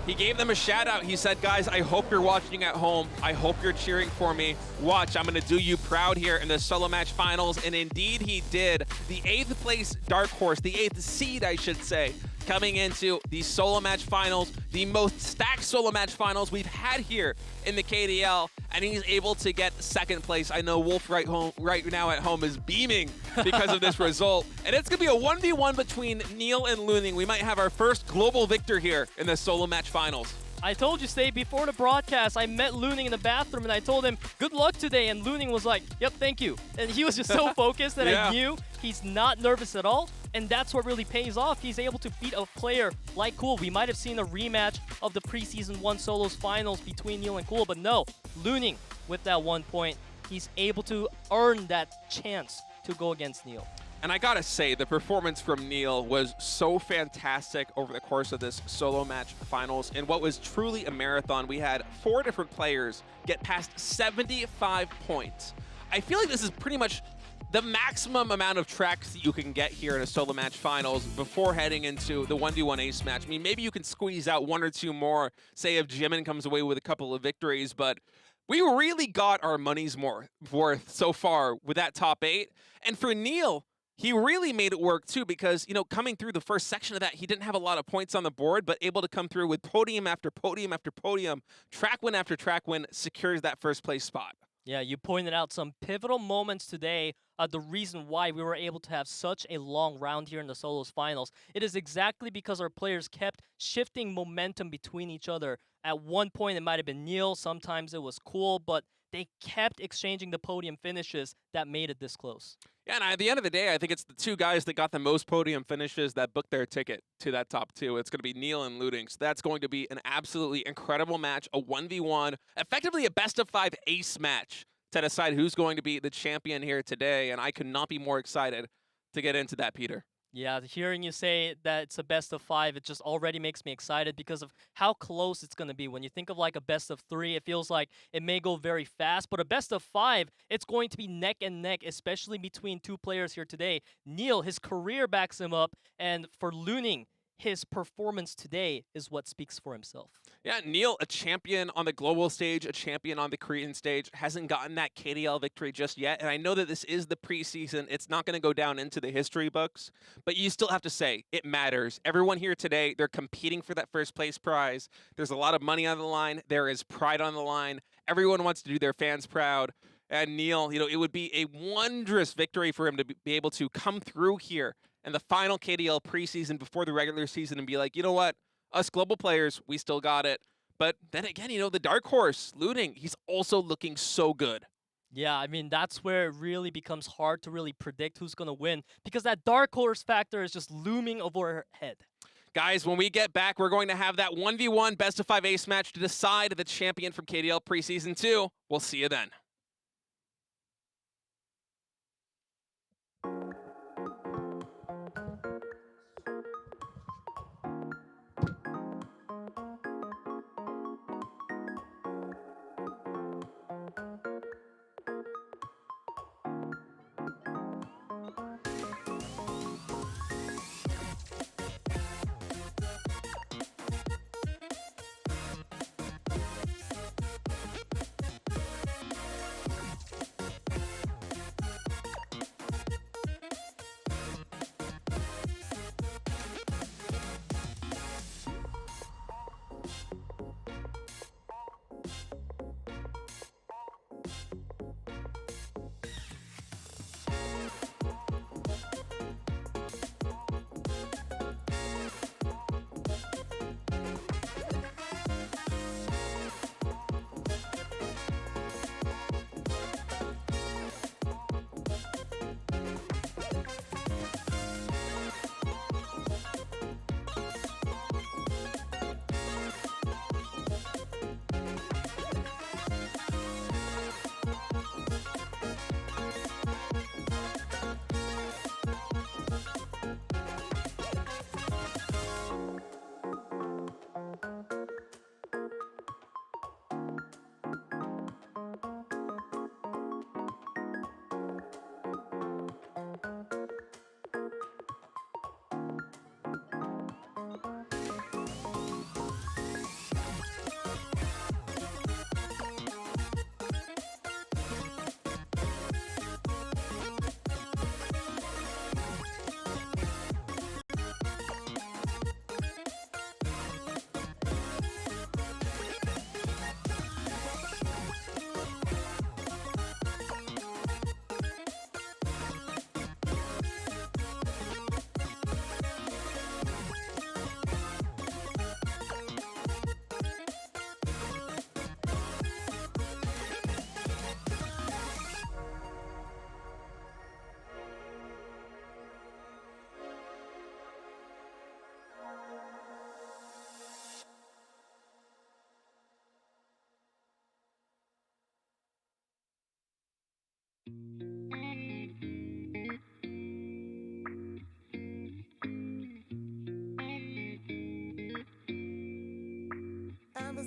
He gave them a shout out. He said, guys, I hope you're watching at home. I hope you're cheering for me. Watch, I'm going to do you proud here in the solo match finals. And indeed he did. The 8th place dark horse, the 8th seed, I should say, coming into the solo match finals, the most stacked solo match finals we've had here in the KDL, and he's able to get 2nd place. I know Wolf right now at home is beaming because of this result. And it's going to be a 1v1 between NEAL and Luning. We might have our first global victor here in the solo match finals. I told you, Stay, before the broadcast, I met Luning in the bathroom and I told him, good luck today. And Luning was like, yep, thank you. And he was just so focused that I knew he's not nervous at all. And that's what really pays off. He's able to beat a player like Cool. We might have seen a rematch of the Preseason 1 Solos finals between NEAL and Cool, but no, Luning with that 1 point, he's able to earn that chance to go against NEAL. And I gotta say, the performance from NEAL was so fantastic over the course of this solo match finals. In what was truly a marathon, we had 4 different players get past 75 points. I feel like this is pretty much the maximum amount of tracks that you can get here in a solo match finals before heading into the 1v1 ace match. I mean, maybe you can squeeze out 1 or 2 more, say if JiMin comes away with a couple of victories, but we really got our money's worth so far with that top 8. And for NEAL, he really made it work too because, you know, coming through the first section of that, he didn't have a lot of points on the board, but able to come through with podium after podium after podium, track win after track win, secures that 1st place spot. Yeah, you pointed out some pivotal moments today. The reason why we were able to have such a long round here in the solos finals. It is exactly because our players kept shifting momentum between each other. At one point, it might have been NEAL. Sometimes it was Cool, but they kept exchanging the podium finishes that made it this close. Yeah, and at the end of the day, I think it's the 2 guys that got the most podium finishes that booked their ticket to that top 2. It's going to be NEAL and Luning. So that's going to be an absolutely incredible match, a 1v1, effectively a best-of-5 ace match to decide who's going to be the champion here today. And I could not be more excited to get into that, Peter. Yeah, hearing you say that it's a best of 5, it just already makes me excited because of how close it's going to be. When you think of like a best of 3, it feels like it may go very fast, but a best of 5, it's going to be neck and neck, especially between 2 players here today. NEAL, his career backs him up, and for Luning, his performance today is what speaks for himself. Yeah, NEAL, a champion on the global stage, a champion on the Korean stage, hasn't gotten that KDL victory just yet. And I know that this is the preseason. It's not going to go down into the history books, but you still have to say it matters. Everyone here today, they're competing for that 1st place prize. There's a lot of money on the line. There is pride on the line. Everyone wants to do their fans proud. And NEAL, you know, it would be a wondrous victory for him to be able to come through here in the final KDL preseason before the regular season and be like, you know what, us global players, we still got it. But then again, you know, the dark horse, Luning, he's also looking so good. Yeah, I mean, that's where it really becomes hard to really predict who's going to win because that dark horse factor is just looming over our head. Guys, when we get back, we're going to have that 1v1 best-of-5 ace match to decide the champion from KDL Preseason 2. We'll see you then.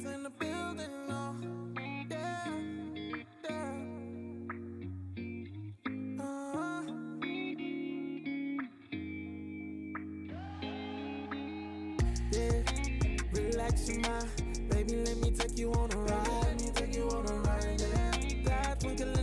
in the building, no. Yeah, yeah. Yeah, relax your mind, baby. Let me take you on a ride. Yeah, that twinkle